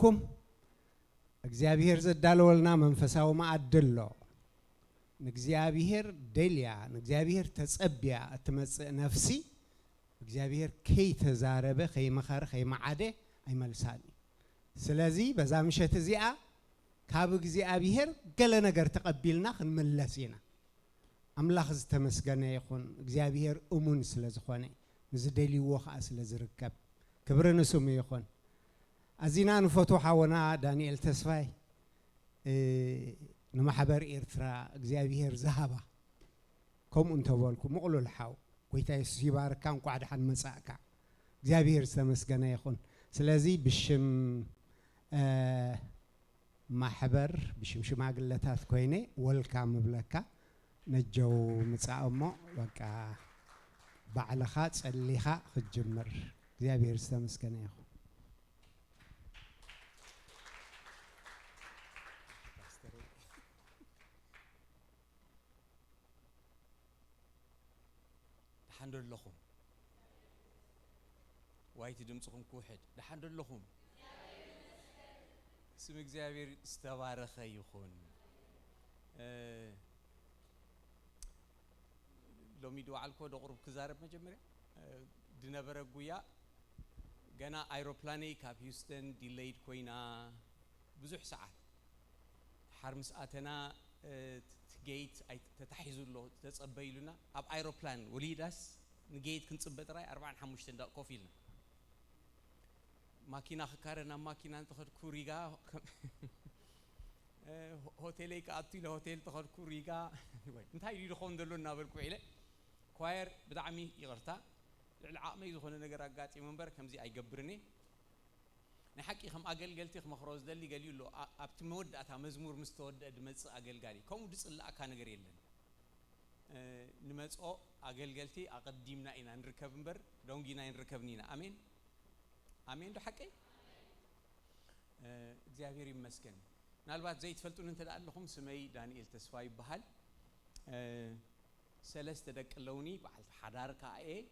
كم እግዚአብሔር ዘዳለወልና መንፈሳው ማዕድሎ እግዚአብሔር ደልያ እግዚአብሔር ተጸብያ አትመጽእ ነፍሲ እግዚአብሔር ከይተዛረበ ከይመኸር ከይማዓደ አይመልሳኒ ስለዚህ በዛ ምሸት እዚያ ካብ እግዚአብሔር ገለ ነገር ተቀቢልና ክንመለስና አምላኽ ዝተመስገነ ይኹን እግዚአብሔር እሙን ስለዝኾነ ዝደልይዎ ኸ ስለዝርከብ ክብርን ስሙ ይኹን أزينا نفتح حونا دانيال تسفاي نمحبر إرترا إجزابير ذهبا كم أنتظركم مقولوا الحاو كويتا يسيبار كان قاعد حن مساكا إجزابير سمسجنا يخون سلازي بشم محبر بشم شماغ اللتات كويني والكام بلكا نجو مساءمو وكا بعلخات الليخا خجمر إجزابير سمسجنا يخون دحندر لكم وايت دمصكم كوحد دحندر لكم اسم እግዚአብሔር استبارخ يخون لو ميدو علكو دقرب كزارب مجمريا دنبر غويا غنا ايروبلاني كاب هيوستن ديليد كوينا بزح ساعات حرمس اتنا جيت اي تتحيزلو تصبيلنا اب ايروبلان وليداس نجيت كنصبت راي 45 دقيقه كوفيلنا ماكينه خكارنا ماكينه تخد كوريغا هوتيلي كاتي لهوتيل تخد كوريغا انتي يدي خون دلونا بالكويله كواير بدعمي يغرتا العقمه يزخونه ነገር አጋጪ መንበር ከምዚ አይገብርኒ نحكي خم أقل قلتي خم خروج دللي قالوا له أبتمود أتا مزمور مستود دمس أقل قالي كم ودس الله كان قريلن نمس أو أقل قلتي أقدمنا إن نركب مبر دونجينا إن ركبنينا آمين آمين ده حكي زاهيري مسكن نالبات زيت فلتون أنت لهم سمي دانيال تسفاي بحال سلست دك لوني بعد حدار كأي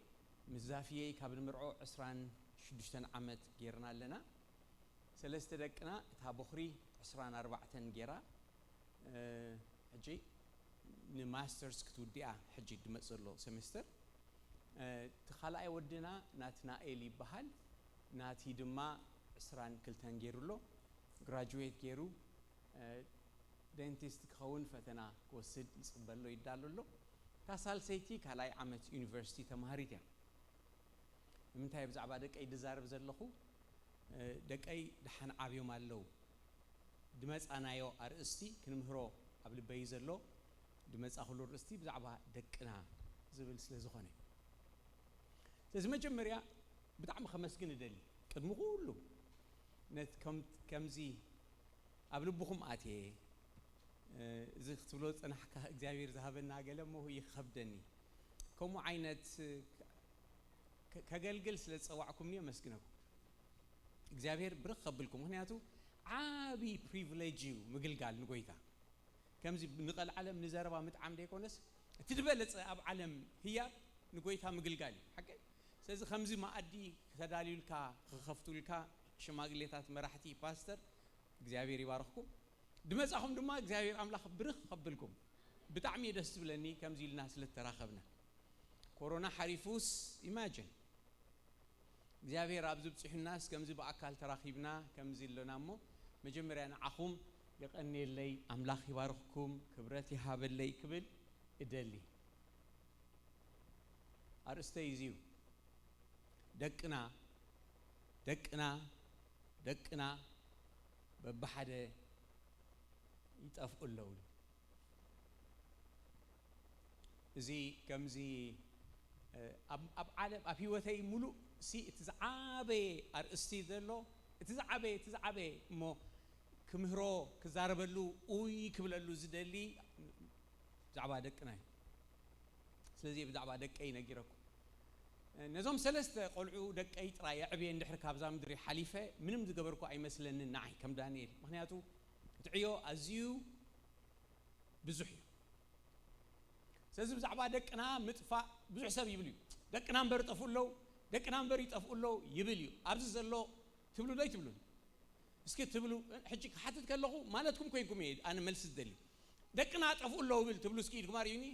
مزافية كابن مرعو عسران شدشتن عمت جيرنا لنا سلست دقنا تا بخري 24 جيرا حجي ماسترز كتوديا حجي دمصلو سمستر تخلاي ودنا ناتنا إلي بحال ناتي دما 22 جيرلو graduate جيرو دنتيست كون فتنا كوسد يصبلو يداللو كاسال سيتي كلاي عمت يونيفرسيتي تمهاريتيا من تايب زعبا دقاي دزارب زلخو دقاي دحن عبيوم الله دمص انايو ارستي كنمهرو ابل بيزلو دمص اخلو ارستي بزعبا دقنا زبل سلازخوني لازم مجمريا بتعم خمسكن دلي قدمو كله نت كمزي ابل بخم اتي زي تبلو صنحكا እግዚአብሔር ذهبنا قالمو هو يخبدني كم عينت كجلجل ስለጸዋዕኩም ነው መስግነኩ እግዚአብሔር ብርኽ ቀብልኩም ምክንያቱ ዓቢ ፕሪቪሌጅ ምግልጋል ንጎይታ ከምዚ ንቀል ዓለም ንዘረባ ምጥዓም ደይኮነስ ትድበለጽ ኣብ ዓለም ህያ ንጎይታ ምግልጋል ሓቀ ስለዚ ከምዚ ማኣዲ ተዳሊልካ ክኸፍቱልካ ሽማግሌታት መራሕቲ ፓስተር እግዚአብሔር ይባርኽኩም ድመጻኹም ድማ እግዚአብሔር አምላኽ ብርኽ ቀብልኩም ብጣዕሚ ደስ ብለኒ ከምዚ ኢልና ስለተራኸብና ኮሮና ሓሪፉስ ኢማጂን እግዚአብሔር አብዝብ ጽሕናስ ከምዚ በአካል ተራኺብና ከምዚ ለናሞ መጀመሪያ ንዓኹም يقنيلي أملاخ يبارككم كبرتي هابلي كبل إدلي أرستيزيو دقنا ببحدة يتأفقوا اللول زي كم زي أب عالم أبي وثي ملو سي تزعابي أرستي ذلو تزعابي مو كمهرو كزاربلو أوي كبللو زدلي زعبا دقنا سلزي بدعبا دقي نجيركم نزوم سلسة قلعو دقي ترى يعبي ندحر كابزا مدري حليفة منهم تجبركو أي مثلاً نعي كم دانيال مخنياتو تعيو أزيو بزحيو سلزي بزعبا دقنا متفا بزح سب يبليو دقنا مبر طفولو دقنا مبر يطفولو يبليو أبز زلو تبلو لا تبلو اسكي تبلو حجك حتى تكلغو مالتكم كوينكم يد انا ملس الدلي دقنا طفوا له بل تبلو اسكي يدكم ماريوني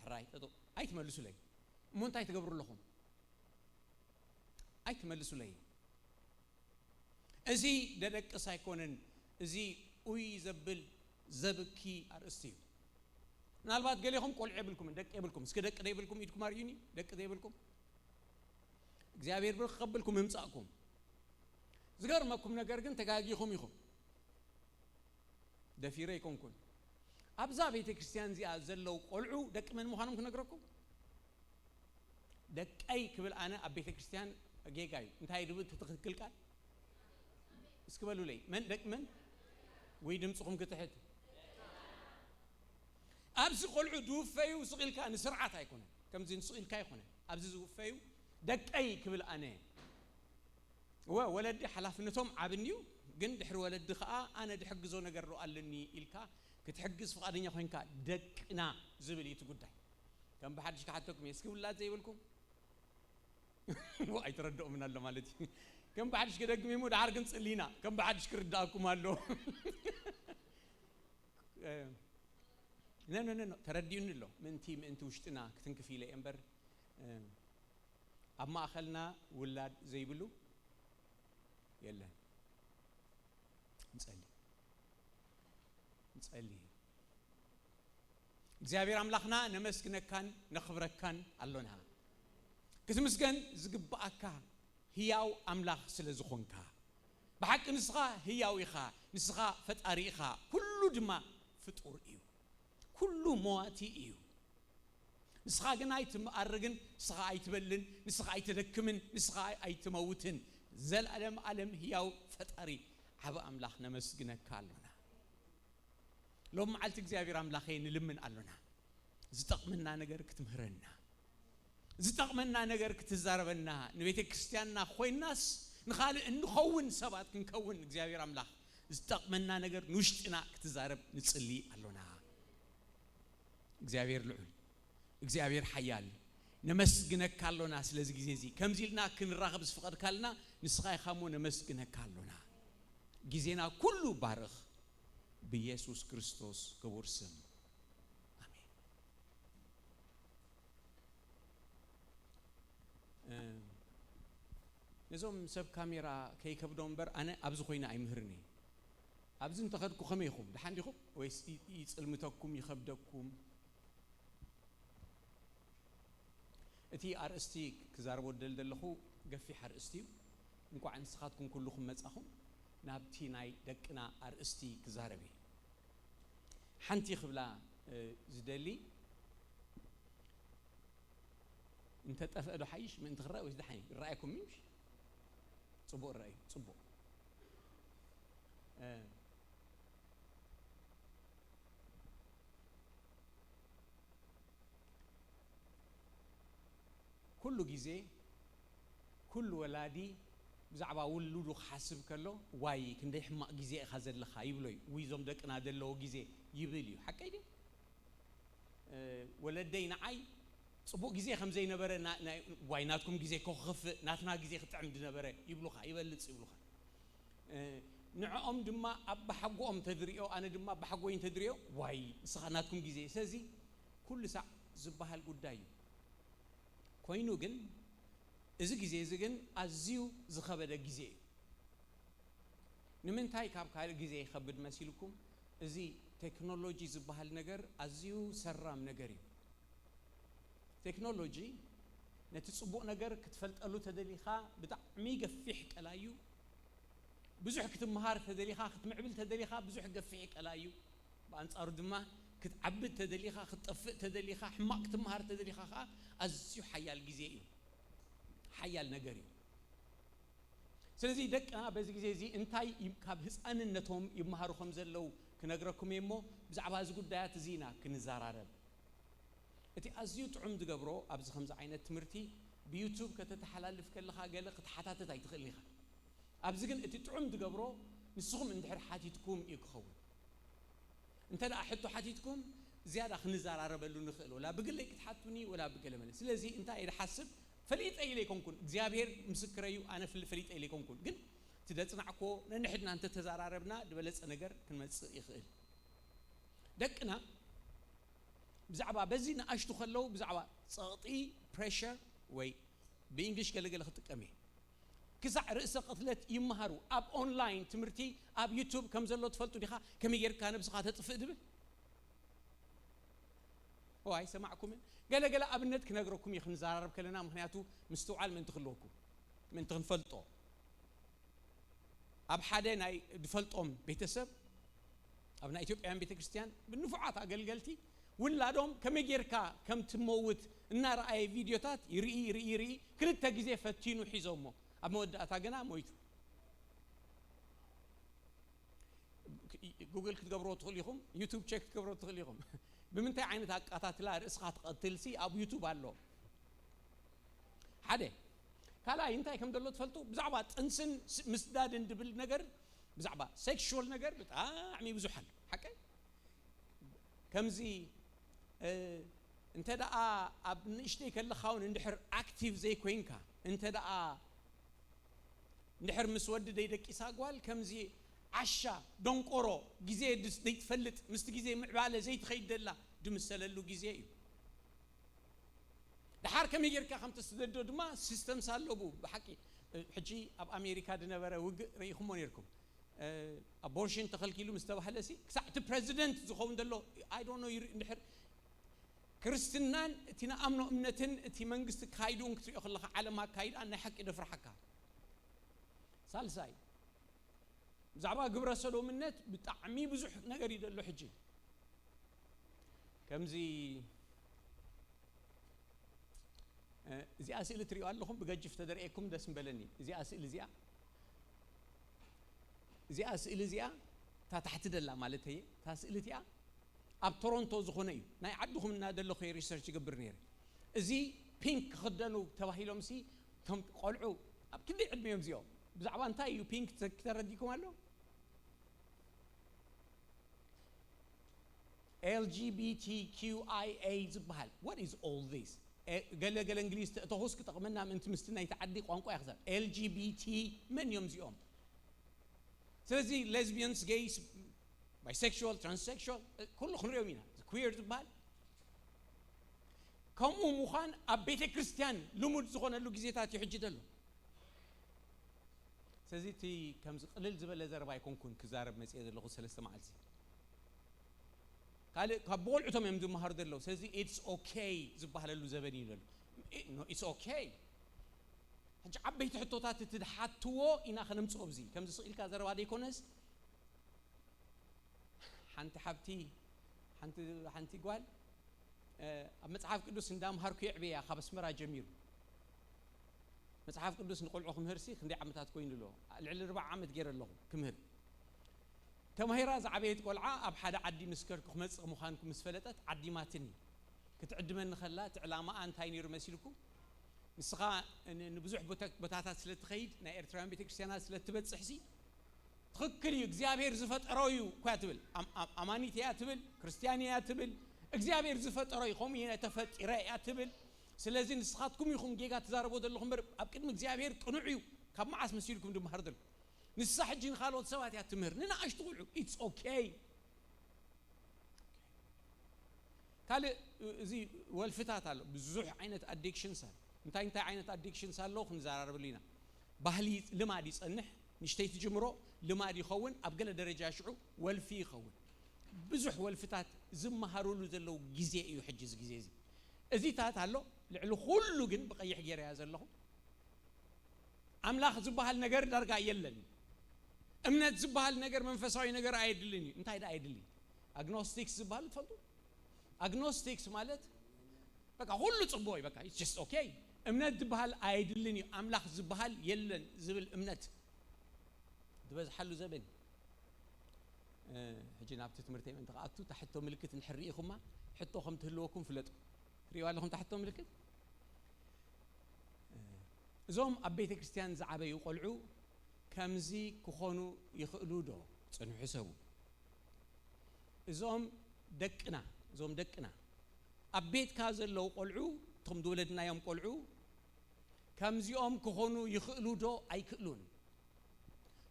حراي اي تملسوا لي مونت اي تقبروا لكم اي تملسوا لي ازي ددق سايكونن ازي اوي زبل زبكي ارستي نالبات قال لكم قول عيبلكم دق عيبلكم اسكي دق عيبلكم يدكم ماريوني دق عيبلكم እግዚአብሔር ብርخبلكم يمصاكم ዝገርመኩም ነገር ግን ተጋጊኹም ይኹም ደፊረ ይኮንኩን አብዛ ቤተ ክርስቲያን ዚኣ ዘለው ቆልዑ ደቅ ምን ምዃኖም ክነግረኩም ደቀይ ክብል አነ ኣብ ቤተ ክርስቲያን ጌጋዩ እንታይ ድብ ትትክክል ቃል እስክበሉ ለይ ምን ደቅ ምን ወይ ድምጽኩም ክትሕት ኣብዚ ቆልዑ ድውፈዩ ስቂልካ ንስርዓት ኣይኮነ ከምዚ ንስቂልካ ይኮነ ኣብዚ ዝውፈዩ دقي كبل أنا وولدي حلافنتهم عبنيو جن دحر ولدي خاء أنا دحجزون أجرو قالني إلكا كتحجز فقادين يخوينكا دقنا زبلي تقولي كم بحدش كحتكم يسكي ولا زي ولكم واي تردوا من الله مالتي كم بحدش كده ميمود عارقن صلينا كم بحدش كرداكم مالو لا ترديون له من تيم انت وشتنا كتنكفي لي امبر أما أخلنا ولاد زي بلو يلا نسألي እግዚአብሔር አምላኽና ነመስግነካን ነኽብረካን አሎና ክትምስገን ዝግባአካ ህያው አምላኽ ስለዝኾንካ በሐቅ ንስኻ ህያው ኢኻ ንስኻ ፈጣሪ ኢኻ ኩሉ ድማ ፍጡር እዩ ኩሉ ሞዋቲ እዩ ንስኻ ግን ኣይትማርግን ንስኻ ኣይትበልን ንስኻ ኣይትደክምን ንስኻ ኣይትመውትን ዘላለም ዓለም ህያው ፈጣሪ ዓብ አምላኽ ነመስግነካ አሎና ሎም ዓልቲ እግዚአብሔር አምላኽ ንልምን አሎና ዝጠቅመና ነገር ክትምህረና ዝጠቅመና ነገር ክትዛረበና ንቤተ ክርስቲያንና ኮይናስ ንኻልእ እንኸውን ሰባት ክንከውን እግዚአብሔር አምላኽ ዝጠቅመና ነገር ንውሽጥና ክትዛረብ ንጽሊ አሎና እግዚአብሔር ልዑል እግዚአብሔር ኃያል ነመስግነካ አሎና ስለዚህ ጊዜ እዚ ከምዚልና ክንራኸብ ዝፈቀድካልና ንስኻ ይኻሞ ነመስግነካ አሎና ጊዜና ኩሉ ባርኽ በኢየሱስ ክርስቶስ ክቡር ስም አሜን ነዞም ሰብ ካሜራ ከይከብዶም በር አነ ኣብዚ ኮይና ኣይምህርኒ ኣብዚ እንተኸድኩ ከመይኹም ድሓንዲኹም ወይስ ይጽልምተኩም ይኸብደኩም እቲ አርእስቲ ክዛረቦ ደልደለኹ ገፊሕ አርእስቲ እንኳዕ ንስኻትኩም ኩልኹም መጻኹም ናብቲ ናይ ደቅና አርእስቲ ክዛረብ ሓንቲ ክብላ ዝደሊ انت تفقدوا حيش من تغرق وش دحين رايكم مش صبوا الراي صبوا كل جزء كل ولادي بزعبا ولودو حاسب كله واي كندي حما جزء خزل لخا يبلوي ويزوم دقنا دلو جزء يبليو حكايدي ولدي نعي صبوق جزء خمسة نبرة وايناتكم جزء كخف ناتنا جزء ختعمد نبرة يبلوخا يبلص يبلوخا نعم دما أب حقوهم تدريو أنا دما بحقوين تدريو واي سخناتكم جزء سازي كل ساعة زبها القداي كوينو جن إذا جزء جن أزيو زخبر جزء نمن تاي كاب كار جزء خبر مسيلكم إذا تكنولوجي زبها النجار أزيو سرام نجاري تكنولوجي نتصبق نجار كتفلت قالو تدليخا بتاع ميجا فيحك ألايو بزح كتمهار تدليخا كتمعبل تدليخا بزح جفيحك ألايو بأنت أرد ما كتعبد تدليخا كتطفئ تدليخا حماق كتمهار تدليخا خا أزيو حيال جزئي حيال نجاري سلزي دك بس جزئي انتاي كاب هسأن النتهم يمهارو خمسة لو كنجركم يمو بزعبها زقود دايات زينة كنزارارب أتي أزيو تعمد قبره أبز خمسة عينات تمرتي بيوتيوب كتتحلل في كل خا قال قد حتى تخليها أبز جن أتي تعمد قبره نسخم من دحر حاتيتكم يكخون أنت لا أحطوا حاتيتكم زيادة خنزار عرب اللي نخلو لا بقول لك تحطوني ولا بقول من سلزي أنت إذا حسب فليت أي ليكم كون زيابير مسكريو أنا فليت أي ليكم كون جن تدرسنا عكو نحدنا أنت تزارعنا دبلت نجر كلمة يخيل دكنا بزعبا بزينا أشتو خلو بزعبا صاطي pressure وي بإنجليش قال خطك أمي كزع رئيس قتلت يمهروا أب أونلاين تمرتي أب يوتيوب كم زلوا تفلتوا دخا كم يجر كان بسقات تطفئ دبل هاي سمعكم قال أب النت كنجركم يخن زارب كلنا مهنياتو مستوعال من تخلوكم من تنفلتوا أب حدا أي دفلتهم بيتسب أبناء إثيوبيا بيت كريستيان بالنفعات قلتي ولا دوم كم يجركا كم تموت النار أي فيديوهات يري كل التجزئة فتينو حيزومه أمود أتاجنا مويتو جوجل كتقبروا تخليهم يوتيوب تشيك كتقبروا تخليهم بمنتهى عين تاقات لا رسخات قتلسي أبو يوتيوب على حدا كلا ينتهي كم دلوا تفلتوا بزعبات إنسان مسداد دبل نجر بزعبة سيكشوال نجر عمي بزحل حكي كم زي انت دا ابنشتي كل خاون ندحر اكتيف زي كوينكا انت دا ندحر مسود ديدك يساقوال كم زي عشا دونقورو غزي دس ديتفلت مست غزي معباله زي تخيدلا دمسللو غزي دحار كم يجركا خمت تسددو دما سيستم سالوبو بحكي حجي اب امريكا دنبره وق ريخم ونيركم abortion تخلكيلو مستوى حلسي ساعة president زخون دلو I don't know ندحر كريستيان تينا أمنو أمنتن تي منجست كايدون كتير أخلق على ما كايد أنا حق إذا فرحكها سالساي زعبا قبر سلو منت بتعمي بزح نجري دلو حجي كم زي زي أسئلة تريوال لهم بجف تدريكم دس مبلني زي أسئلة زي أسئلة زي تحت دللا مالتي تسألة يا أب تورونتو زخوني ناي عدهم نادر له خير ريسيرش يقبر نير زي بينك خدنو توهيلهم سي كم قلعوا أب كل علم يوم زيو بزعبان تاي يو بينك ترديكم هلو LGBTQIA زبهال what is all this قال إنجليز تهوسك تقمنا من تمستنا يتعدي قوانكو يخزر LGBT من يوم زيوم سلزي lesbians gays bisexual transsexual كله خنريو مينا queer زبال كم مخان أبيت كريستيان لمود زخون اللو جزيتات يحجد له سلزي تي كم قليل زبال زربا يكون كون كزارب مسيد اللي غسل استمعالسي قال كبول عتم يمدو مهارد له سلزي it's okay زبال اللو زبني له no it's okay حج عبيت حطوتات تدحاتو إنا خنم صوبزي كم زسئل كزربا دي كونس حنت حبتي حنتي قال مصحف قدوس ندام هاركو يعبيا خبس مرا جميل مصحف قدوس نقول عخم هرسي خندي عمتات كوين له العل 4 عمت غير له كمهر تمهيراز عبيت قلعه اب حدا عدي مسكرك خمص مخانكم مسفلطت عدي ماتني كتعدمن خلات علامه انتاي نير مسيلكم نسخه نبزح بوتاتات سلتخيد نا ارتران بيتكريستيانات سلتبصحسي تخكل እግዚአብሔር ዝፈጠረው ኳትብል አማኒት ያትብል ክርስቲያን ያትብል እግዚአብሔር ዝፈጠረው ይኹም የተፈጠረ ያትብል ስለዚህ ንስኻትኩም ይኹም ጌጋ ተዛረቦ ዘለኹም በር ኣብ ቅድሚ እግዚአብሔር ቅኑዕ ካብ ማዓስ መስይልኩም ድምሃርደል ንስሓጅን ካልኦት ሰባት ያትምህር ንና አሽትቁልዑ it's okay ካለ እዚ ወልፍታት አለ ብዙሕ ዓይነት አዲክሽንስ አለ እንታይ ዓይነት አዲክሽንስ አለው ክንዛራርብሊና ባህሊ ልማድ ይጸንሕ نشتي تجمرو لما دي خون أبقى درجة شعو والفي خون بزح والفتات زم هارولو زلو جزء يحجز جزء زي تات هلو لعلو خلو جن بقى يحجر هذا الله أملاخ زبها النجار درجة يلن أمنت زبها النجار منفسوي نجار عيدلني أنت هيدا عيدلني agnostics زبها تفضل agnostics مالت بقى خلو صبوي بقى it's just okay أمنت زبها عيدلني أملاخ زبها يلن زبل أمنت دبز حلو زبن حجينا بتت مرتين انت قعدتوا تحتوا ملكه نحريكم حطوا خم تهلوكم فلطوا ريوا لهم تحتوا ملكه زوم ابيت كريستيان زعبه يقلعوا كمزي كخونو يخلو دو صنو حسبوا زوم دقنا ابيت كازلو قلعوا تم دولدنا يوم قلعوا كمزيوم كهونو يخلو دو أي كلون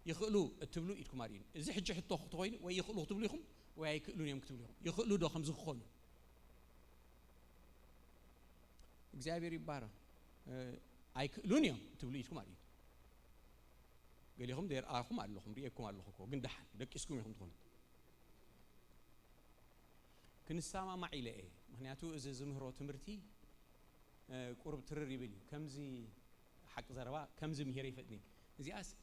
يخلو تبلو إيدكم عارين إذا حجة حتى خطوين ويخلو تبليهم وأي كلون يوم كتبليهم يخلو دو خمس خون إجابة ربارة أي كلون يوم تبلو إيدكم عارين قال لهم دير آخم على لهم ريكم على لهم قندحن لك إسكم يهم تكون كن السامع ما إلى إيه مهنياتو إذا زمهرو تمرتي قرب ترري بلي كمزي حق زربا كمزي مهيري فتني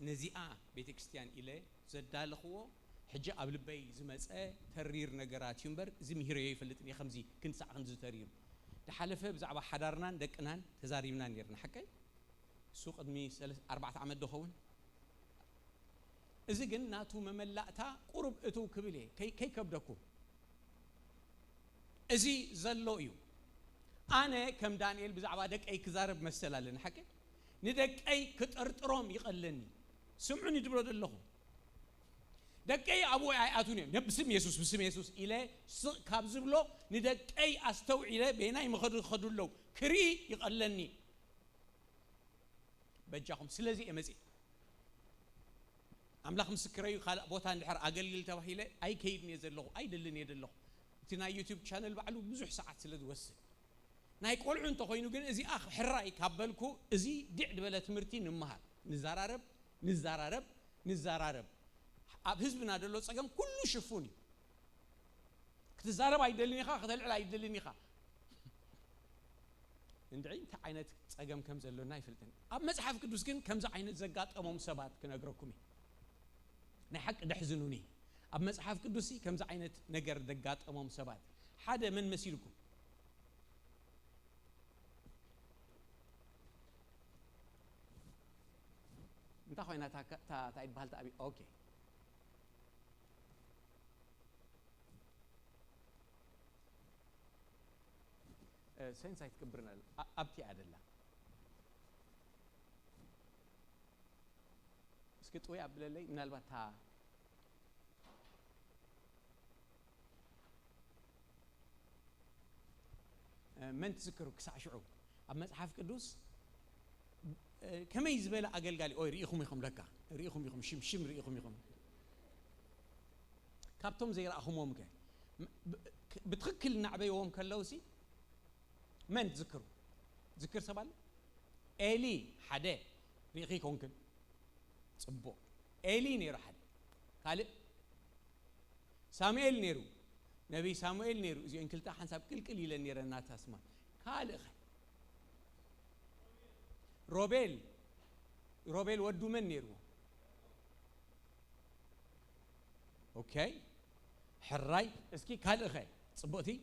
نزيئة بيت كريستيان إلى زدال خو حجة قبل بي زمسأ ترير نجارات ينبر زي مهيري فلتني خمزي كنت ساعة خمسة ترير تحلفه بزعبة حدارنا دكنان تزاريمنا نيرنا حكي سوق أدمي 4 عمد دخون إذا جن ناتو مملأتها قرب أتو كبلي كي كبدكو إذا زلوا أنا كم دانيال بزعبادك أي كزارب مسألة لنا حكي ندك أي كترترام يقلني سمعني تبرد الله دك أي أبو آياتوني بسم يسوع إلى كابزبلو ندك أي أستوعب إلى بيناي مخدر له كري يقلني بجاهم سلزي أمزي أملاك مسكريو خال بوتان الحر أقلل توحيله أي كيد نيزل له أي دلني يدل له تنا يوتيوب شانل بعلو بزح ساعات سلد وسل نايك قول عن تخينو جن إزي آخ حرائي كابلكو إزي دعد بلا تمرتين نمهر نزارب أب حزبنا دلو سجم كله شفوني كتزارب أيدلني خا خذل على أيدلني خا ندعي تعينت سجم كم زلوا نايفلتن أب مزحف كدوس جن كم زعينت زقات أمام سبات كنا أقرأكمي نحق دحزنوني أب مزحف كدوسي كم زعينت نجر زقات أمام سبات حدا من مسيركم انت خوينا تعيد بحال تابي اوكي سين سايت كبرنا ابتي عدلا اسكي طوي ابللي منالبات تا من تذكروا كسع شعوب اب مصحف قدوس كما يزبل أقل قالي أوه ريخم يخم لك ريخم شم ريخم كابتم زي رأخهم ومك بتخكل نعبي وهم كلوسي من تذكروا ذكر سبال إلي حدا ريخي كونكن صبو إلي نيرو حدا قال سامويل نيرو نبي سامويل نيرو إذا إنكلتا حنساب كل إلى نير الناس اسمه قال روبيل ودو من نيرو اوكي حراي اسكي كال اخي صبوتي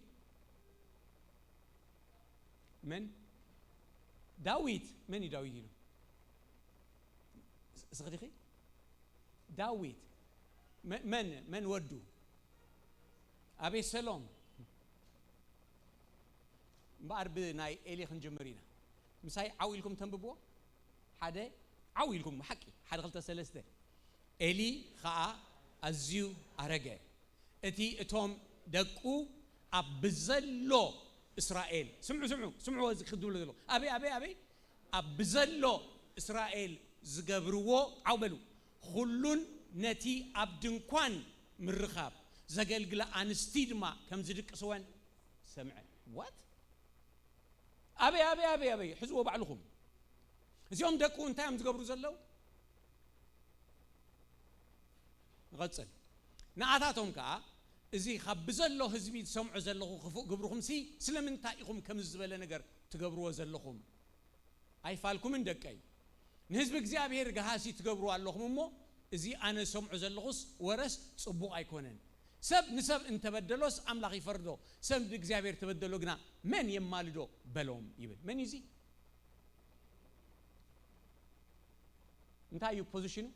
من داويد من داويد صديقي داويد من ودو ابي سلام بارب ناي الي خنجمرينا مساي عويلكم تنببوا حدا عويلكم حكي حدا غلطة سلسته إلي خاء أزيو أرجع أتي أتوم دقو أبزلو إسرائيل سمعوا خدوا له أبي أبزلو إسرائيل زجبروا عوبلو خلون نتي أبدنكوان من رخاب زجل قلا أنستيدما كم زدك سوان سمع what أبي حزوا بعلهم زيهم دكوا انتام تقبروا زلوا غتصل نعاتاتهم كا إزي خبزلوا هزبي سمع زلوا خفوا قبرهم سي سلمن تايهم كم الزبالة نجر تقبروا زلهم أي فالكم من دكاي نهزبك زي أبي رجعاسي تقبروا اللهم مو إزي أنا سمع زلخوس ورس صبوا أيكونن سب نسب انت بدلوس أملاقي فردو سب دكزابير تبدلو جنا من يمالدو بلوم يبل من يزي انت أيو بوزيشنو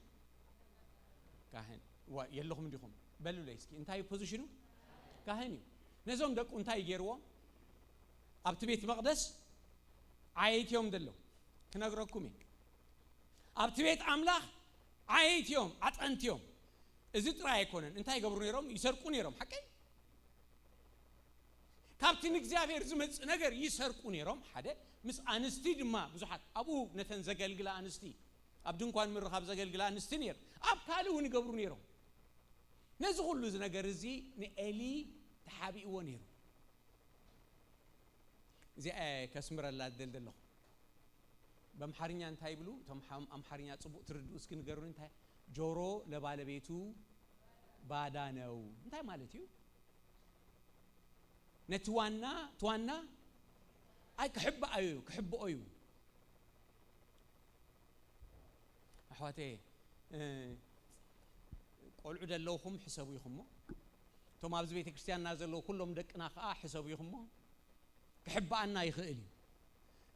كاهن ويلهم عندهم بلو ليسكي انت أيو بوزيشنو كاهني نزوم دك انت يجروا أبتبيت مقدس عايت يوم دلو كنا قرأكمي أبتبيت أملاق عايت يوم أنت يوم إذا ترى يكونن أنت يقبرون يروم يسرقون يروم حكي كابتن إخزابير زمت نجار يسرقون يروم حدا مس أنستي دما بزحات أبو نتن زجل جلا أنستي أبدون كون من رخاب زجل جلا أنستينير أب كالو نجبرون يروم نزغل لز نجار زي نألي تحابي ونيرو زي كسمر الله دل بمحرنيا انتهي بلو تم أمحرنيا تصبو تردوس كن جرون انتهي جورو لبالة بيتو بعدانو انتهي مالتيو نتوانا أي كحب أيو أحواتي قول عد اللوهم حسابو يخمو توم أبز بيت كريستيان نازل لو كلهم دقنا خا حسابو يخمو كحب أنا يخيلي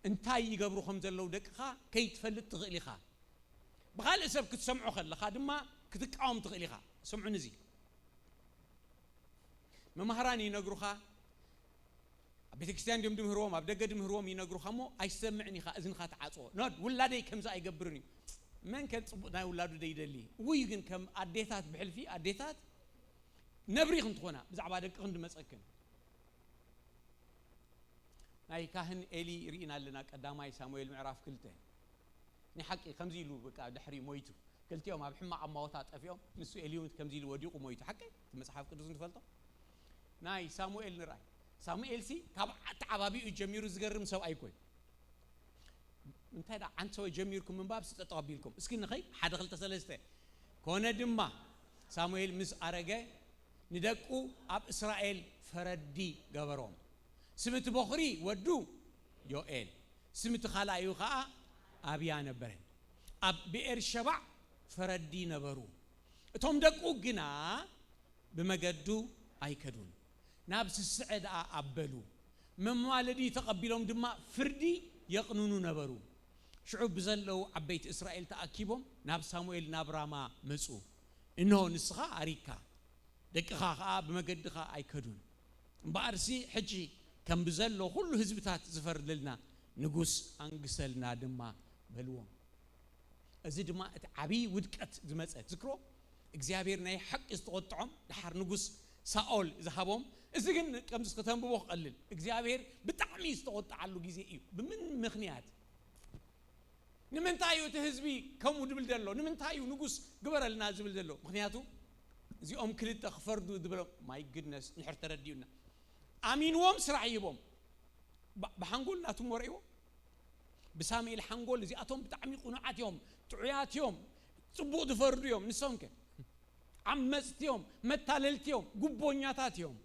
انتاي يقبرو خمز اللو دقخا كي تفلت تغيلي خا بغال اسب كتسمعو خلا خادما كتقاوم تغيلي خا سمعو نزي ممهراني ينقرو خا بيت كريستيان دم هروم ابدغ دم هروم ينقرو خمو ايسمعني خا اذن خا تعصو نود ولادي كمزا يقبرني من كان صبنا ولادو ديدلي وي كن كم اديتات بحلفي اديتات نبري خنتخونا بزعبا دق خند مسكن ناي كاهن إلي رينا لنا قداماي سامويل معراف كلته ني حقي خمزيلو بقى دحري مويتو كلتيوم ابحما عماوتا طفيوم نسو إليون كمزيلو وديقو مويتو حقي مصحف قدوس نفلطو ناي سامويل نراي سامويل سي كاب تعبابي يجميرو زغرم سو ايكوي انت دا عن سو يجميركم من باب ستتقبلكم اسكي نخي حدا خلت سلسته كونه دما سامويل مس ارغه ندقو اب اسرائيل فردي غبروم سمت بخري ودو يوئيل سمت خلايو خا ابيا نبرن اب بئر شبع فردي نبرو اتهم دقو غنا بمجدو ايكدون نابس السعد ابلو ممالدي تقبلهم دما فردي يقنونو نبرو شعوب زلو عبيت اسرائيل تاكيبهم ناب سامويل نابراما مصو انه نسخا اريكا دقخا خا بمجدخا ايكدون بارسي حجي كم بزلو كل حزبتات زفرد لنا نغوس انغسلنا دما بلوم ازي دما عبي ودقت زمصت ذكرو እግዚአብሔር ናይ حق استقطعهم دحر نغوس ሳኦል زهبهم ازي ግን ከምስ ከተንብቦ ቀልል እግዚአብሔር بጣعمي استقطعلو ጊዜ እዩ በምን ምክንያት ንምንታዩ ተህዝቢ ከሙ ድብል ደሎ ንምንታዩ ንጉስ ግበረልና ዝብል ደሎ ምክንያቱ እዚኦም ክልተ خفردو ድብሎ ማይ ጉድነስ ንሕር ተረዲዩና امينوم سرعيبهم بحنقول لا تموريو بسامي الحنقول زي اتوم بتعمي قناعاتهم تعياتهم صبو دفرديهم نسونك عمستيهم متاللتيهم غبونياتاتيهم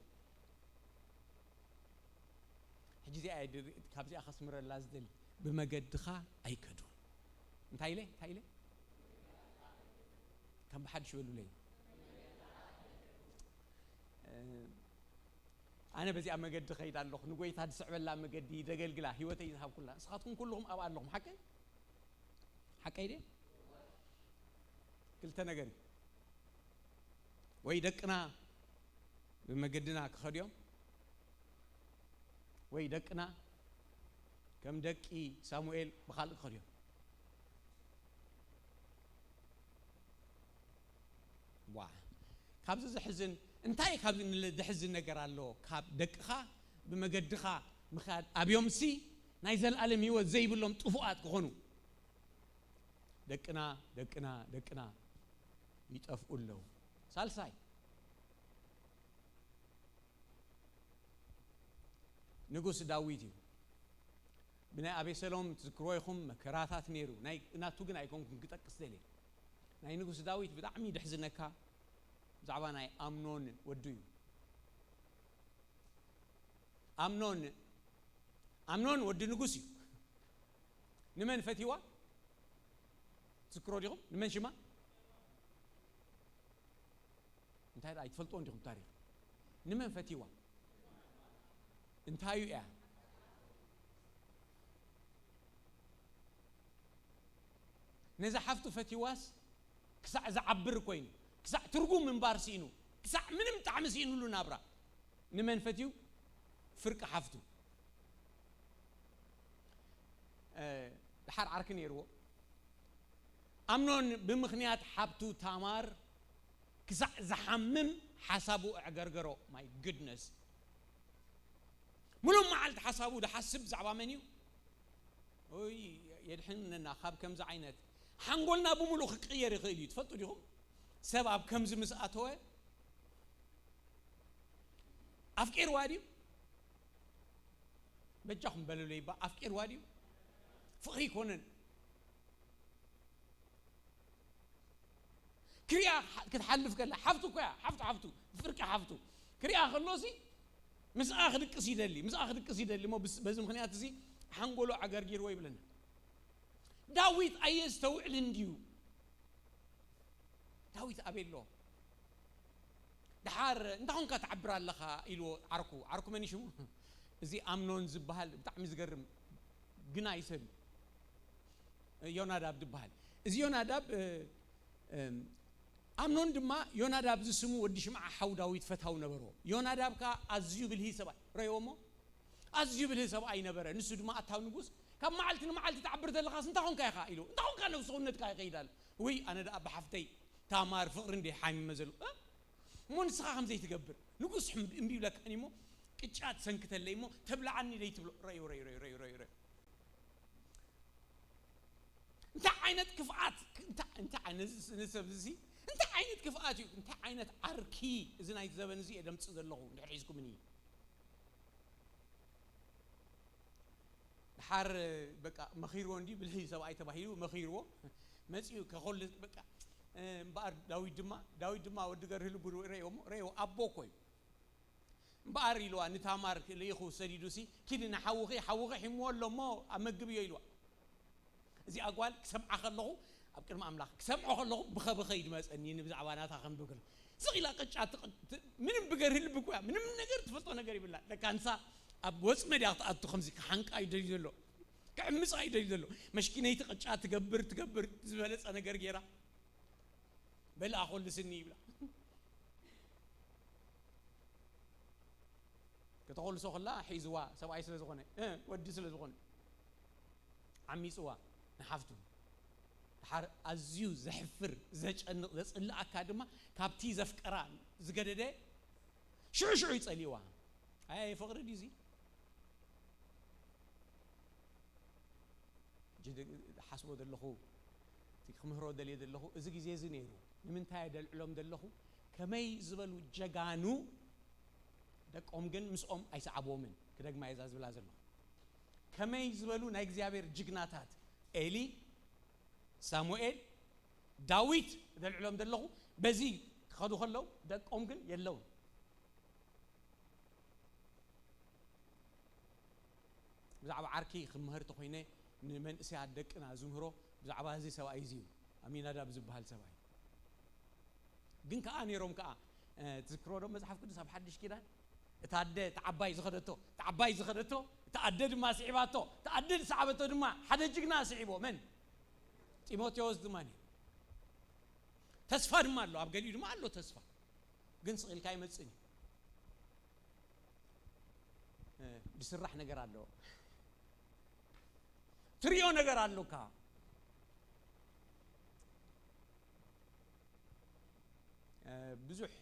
حجي زي كابزي اخس مر لازدل بمجدخا ايكدو انتايله كم بحد شو يقولوا لي أنا بزي أمجد خيد الله نقولي هذا صعب الله مجدي دجال جلا هيوتي يذهب كلها سخاتهم كلهم أو لهم حكي ده قلت أنا قري ويدكنا بمجدنا كخديوم ويدكنا كم دكي سامويل بخالق خديوم واه خبز حزن انتاي خاب دحزن ነገር አሎ ካብ ደቅኻ በመገድኻ ምኻድ አብዮምሲ ናይ ዘለዓለም ህይወት ዘይብሎም ጥፉአት ከሆኑ ደቅና ይጠፍኡለው ሳልሳይ ንጉስ ዳዊት ብናይ አቤሰሎም ትዝክሮ ይኹም መከራታት ነይሩ ናይ እናቱ ግን አይኮንኩም ክጠቅስ ደለ ናይ ንጉስ ዳዊት ብጣዕሚ ድሕዝነካ زعباناي أمنون وديو أمنون ودي نقصي نمن فتيوا تذكروا ليهم نمن شما انتهى رايت فلتون ليهم تاريخ نمن فتيوا انتهى يا نزا حفتو فتيواس كسع زعبر كوين كسع ترجم من بارسينو كسع منم تعمسينو له نابرا نمن فتيو فرق حفتو حر عركن يرو أمنون بمخنيات حبتو تامار كسع زحمم حسابو اعغرغرو ماي جودنس ملوم معلت حسابه ده حسب زعبا منيو وي يدحننا خاب كم زعينات حنقولنا ابو ملوخ قير يخيل تفطوا ديهم سبب كم زمساتوه افكير واديو بجاهم بلو لي با افكير واديو فقري كونن كريا كتحلف قال حفتو كيا حفتو فرق حفتو كريا خلوسي مس اخذ القصيده اللي مو بس مخنيات زي حنقولوا عقرجير وي بلنا داويت ايستوعل انديو داويت ابيلو دحار انت هون كتعبر لها الو عركو مني شو زي امنون زبحال بتاع مزقرم غنا يسب يوناداب دبحال زي يوناداب امنون دما يوناداب زسمو ودي شمع حو داويت فتاو نبرو يوناداب كا ازيو بالهي سبا ريومو ازيو بالهي سبا اي نبره نسو دما اتاو نغوس كم معلت تعبر دلخاس انت هون كاي خايلو انت هون كان سونت كاي قيدال وي انا دا بحفتي تامار فقر اندي حامي مزلو مون سخام زي تقبر نغوس حمد امبي لك انيمو قچات سنكتليمو تبلعني لي تبلو ري انت عينت كفات انت عينت نسب زي انت عينت كفات انت عينت اركي اذا نايت زبن زي دمص زلو نحيزكم مني حار بقى مخيرو اندي بالهي سبعي تباهيو مخيرو مصيو كخول بقى بار داويد دما ود غير لبرو ريو ابو كوي بار يلو ان تامار ليخو سديدوسي كيدنا حوخي حمولو مو امغبيو يلو زي اقوال سمع خلو ابكر ما املاك سمعو خلو بخبخيد مسني بزعباناتا خنبكل سقيلا قጫት ምንም بغير لبكو ምንም ነገር ተፈጥሮ ነገር ይብላ ለካንሳ اب وصمد ياطات خمسي حنق ايدل يلو كعمص ايدل يلو مشكينه يتقጫ تغبر زبلص ነገር ጌራ بلا اخول سني يبلا كتقول سو خلا حيزوا سبعي سلازغونه ودي سلازغونه عميصوا نحفتو حر ازيو زحفر زچنق زصل اكادما كابتي زفقرا زغدده شو يصليوا اي فقر ديزي جد حسبو دلخو تخمهرو دلي دلخو از غزي زنيرو نمنتاي دلعلوم دلخو كمي زبلو جغانو دقوم جن مسقوم ايسعبومن كدغما يزاز بلا زلو كمي زبلو ناي اغزيابير جغناتات ايلي ساموئيل داويت دلعلوم دلخو بزي خدو خلو دقوم جن يلو بزعبا عركي خمهرت خوينه نمن اسي عدقنا زمهرو بزعبا زي سواي زيو امين اداب زبحال سواي ግን ከአኔሮም ከአ ትዝክሮ ደም መጽሐፍ ቅዱስ አብ ሐዲሽ ኪዳን ታደ ተዓባይ ዝኸደቶ ተአደድ ማ ሲዕባቶ ተአደድ ሰዓበቶ ድማ ሓደ ጅግና ሲዕቦ መን ጢሞቴዎስ ድማኒ ተስፋ ድማ አለው አብ ገሊኡ ድማ አለው ተስፋ ግን ስቂልካ ይመጽኝ ድስራህ ነገር አለው ትሪዮ ነገር አለው ካ بزح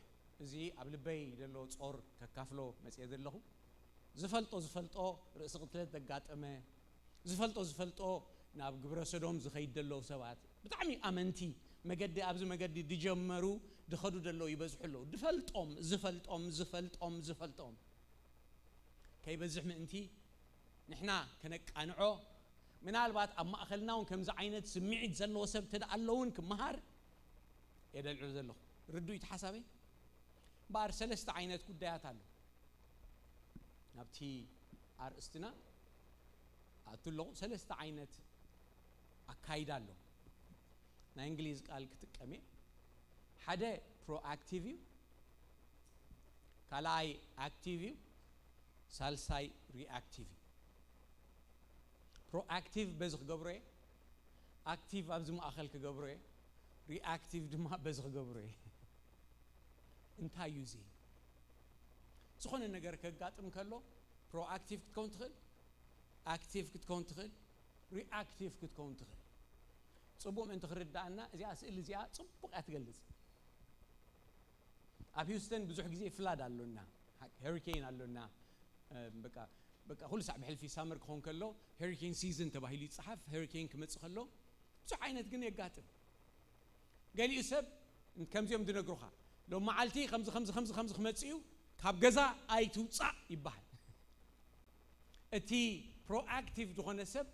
زي قبل بي دلو صور ككافلو مسيه دلهو زفلطو رئيس قتلت دغاطمه زفلطو ناب غبره سدوم زخيد دلو سبات بتعمي امنتي مجدي ابز مجدي دجمرو دخدو دلو يبزحلو زفلطوم كي بزح من انتي نحنا كنقانعو من البات اما اخلناون كم ز عينت سمعت زلو سب تدالون كمهار يدلعو زلو ردو يتحسابي بار سلست عينت قدايات አሉ نبتي ارستنا اتلو سلست عينت اكايدالو نا انجليز قال كتقمي حدا برو اكتيف كالاي اكتيف سالساي رياكتيف برو اكتيف بزخ غبره اكتيف ابزم اخل كغبره رياكتيف دما بزخ غبره انت يوزي سخون النجار كقاطم كله برو اكتيف كتكون تخل اكتيف كتكون تخل رياكتيف كتكون تخل صبوم انت خردانا ازي اسئل ازي صبق اتغلص اب هيوستن بزح غزي فلاد አለውና هurricane አለውና በቃ بقى كل ساعة بحل في سامر كون كله هurricane season تبعه لي صحف hurricane كمتس خلو بس عينت جنيه قاتل قال لي اسب كم يوم دنا قروخا لو معلتي خمس خمسيو كاب جزا اي توصع يبحل اتي proactive دغنا سب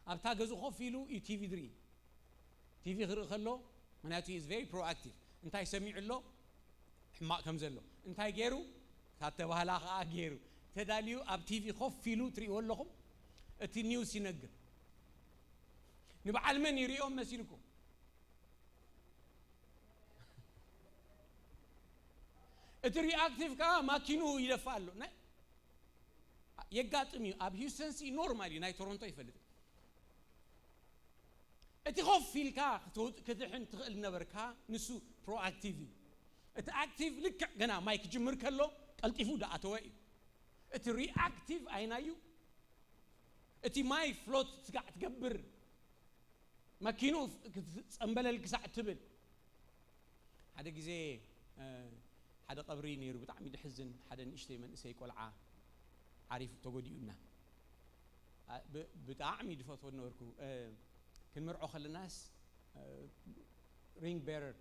ابتا جزو خوفيلو اي تي في 3 تي في غير خلو مناتي is very proactive انت يسمع له حماق كم زلو انت غيرو كاتب هلا غيرو تداليو اب تي في خوفيلو تريو لكم اتي نيوز ينقر نبعل من يريهم مسيركم اترياكتيف كا ماكينو يلفالو يقاطمي اب هيوستنسي نورمالي ناي تورونتو يفلت اتي خوفيل كا كتحن تقل نبركا نسو برو اكتيفي ات اكتيف لك غنا مايك جمر كلو قلطيفو داتوي اتي رياكتيف اينايو اتي ماي فلوت تقع تقبر ماكينو صنبلل كساع تبل هذا غزي هذا قبري نيرو بتاع ميد حزن هذا نشتي من اسي قلعه عارف تغوديونا بتاع ميد فوتو نوركو كنمرعو خل الناس رينج بيرر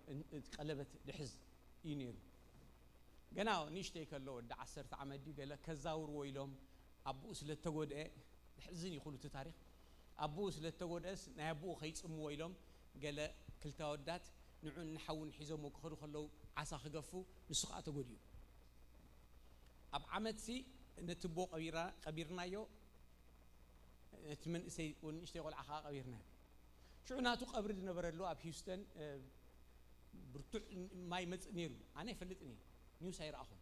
قلبت دحز ينير غناو نشتي كلو ود 10 عمد قال كزاور ويلوم ابو سلتغود حزن يقولوا تاريخ ابو سلتغودس نابو خيصم ويلوم قال كلتا ودات نعون نحون حيزو مكخرو خلو عسا خغفو نسخه تغوديو اب عمدسي نتبو قبيرنايو تمن سي ونشتي قول عخا قبيرنا شعناتو قبر نبرلو اب هيوستن برتو ماي مصنيرو انا يفلطني نيو ساير اخو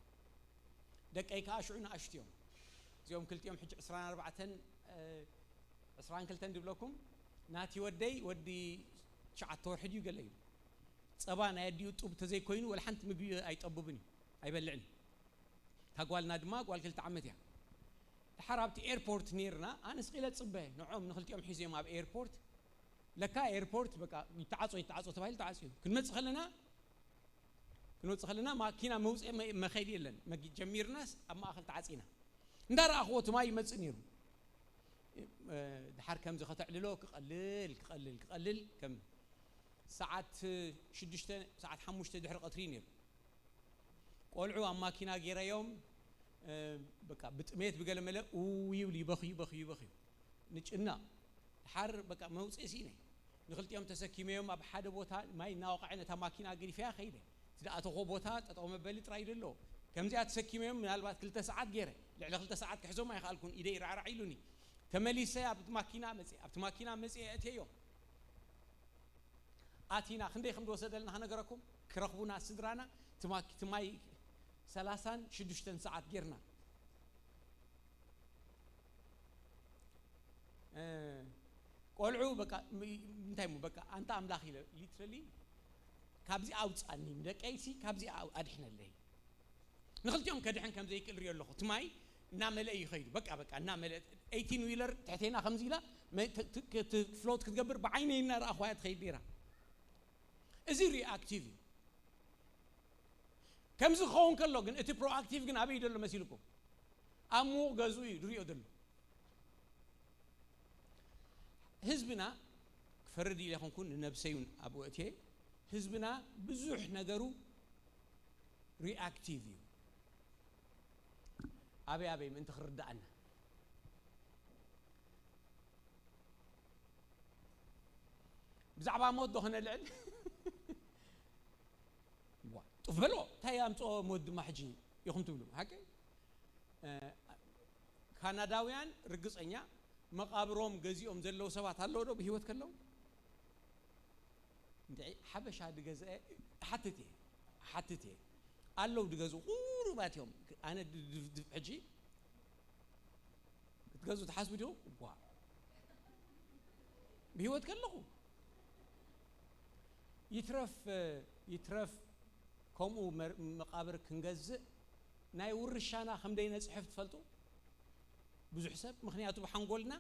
دقيقه شعنا اشتيوم زيوم كلت يوم حج 24 22 دبلكم ناتي ودي شعتور حديو قال لي صبانا يديو طوب تزي كوينو ولا حنت مبي ايطببني ايبلعني تاقوالنا دما قال كلت عمتيا حرابتي ايربورت نيرنا انا سقيله صبه نعوم نخلت يوم حيزي ما بايربورت لكا ايربورت بقى يتعاصوا تبايل تعاصوا كنمص خلنا ماكينه موصي ما خيد يلن ما جمير ناس اما اخل تعاصينا ندار اخوت ما يمصنيرو دحر كم زخ تعللو قلل كم ساعات 6 ساعات 5 دحر قطرينير قولعو اماكينا غير يوم بقى بطميت بقلمله ويولي بخي نچنا حر بقى موصي سيني نخلت يوم تسكيم يوم اب حدا بوتا ماي ناوقعنا تماكينا غري فيها خيده تداتو بوتا تطو مبل ترايدلو كمزي اتسكيم يوم من البات 2 ساعات غيره لعل 2 ساعات كحزو ما يخالكون ايدي يرعرعيلوني تمليسه اب ماكينا مصي اتيو اتينا خندي خمد وسدلنا هنغركم كرخبونا سدرانا تماي 36 ساعات غيرنا قولعو بقى انتايمو بقى انت املاخي ليترالي كابزي اوصاني دقيسي كابزي ادحنا لي نخلت يوم كدحن كم زي كل ريال لخو تماي نعمل اي خير بقى نعمل 18 ويلر تحتينا 5 لا فلوت كتقبر بعينينا راه اخوات خير ديرا ازي رياكتيف كم زخون كله جن اتي برو اكتيف جن ابي يدل مسيلكم امو غزوي دريو دل حزبنا فردي لكم كن نبسيون ابو اتي حزبنا بزح نغرو رياكتيف ابي من تخردعنا بزعبا مود دهنا لعل طفلو تايامصو مود ما حجي يخم تبلو هكا كنዳውያን رغصኛ مقابروم غزيوم زلو سبات አለው ነው በህይወት ከለው እንዴ حبشا دغزه حتتي አለው ድገዙ ቁርባትዮም انا حجي تغزو تحاسبو ديو وا بهيوت كلخو يترف كمو مقابر كنغز ناي ورشانا خمدين صحف تفلطو بزح حساب مخنياتو بحنقولنا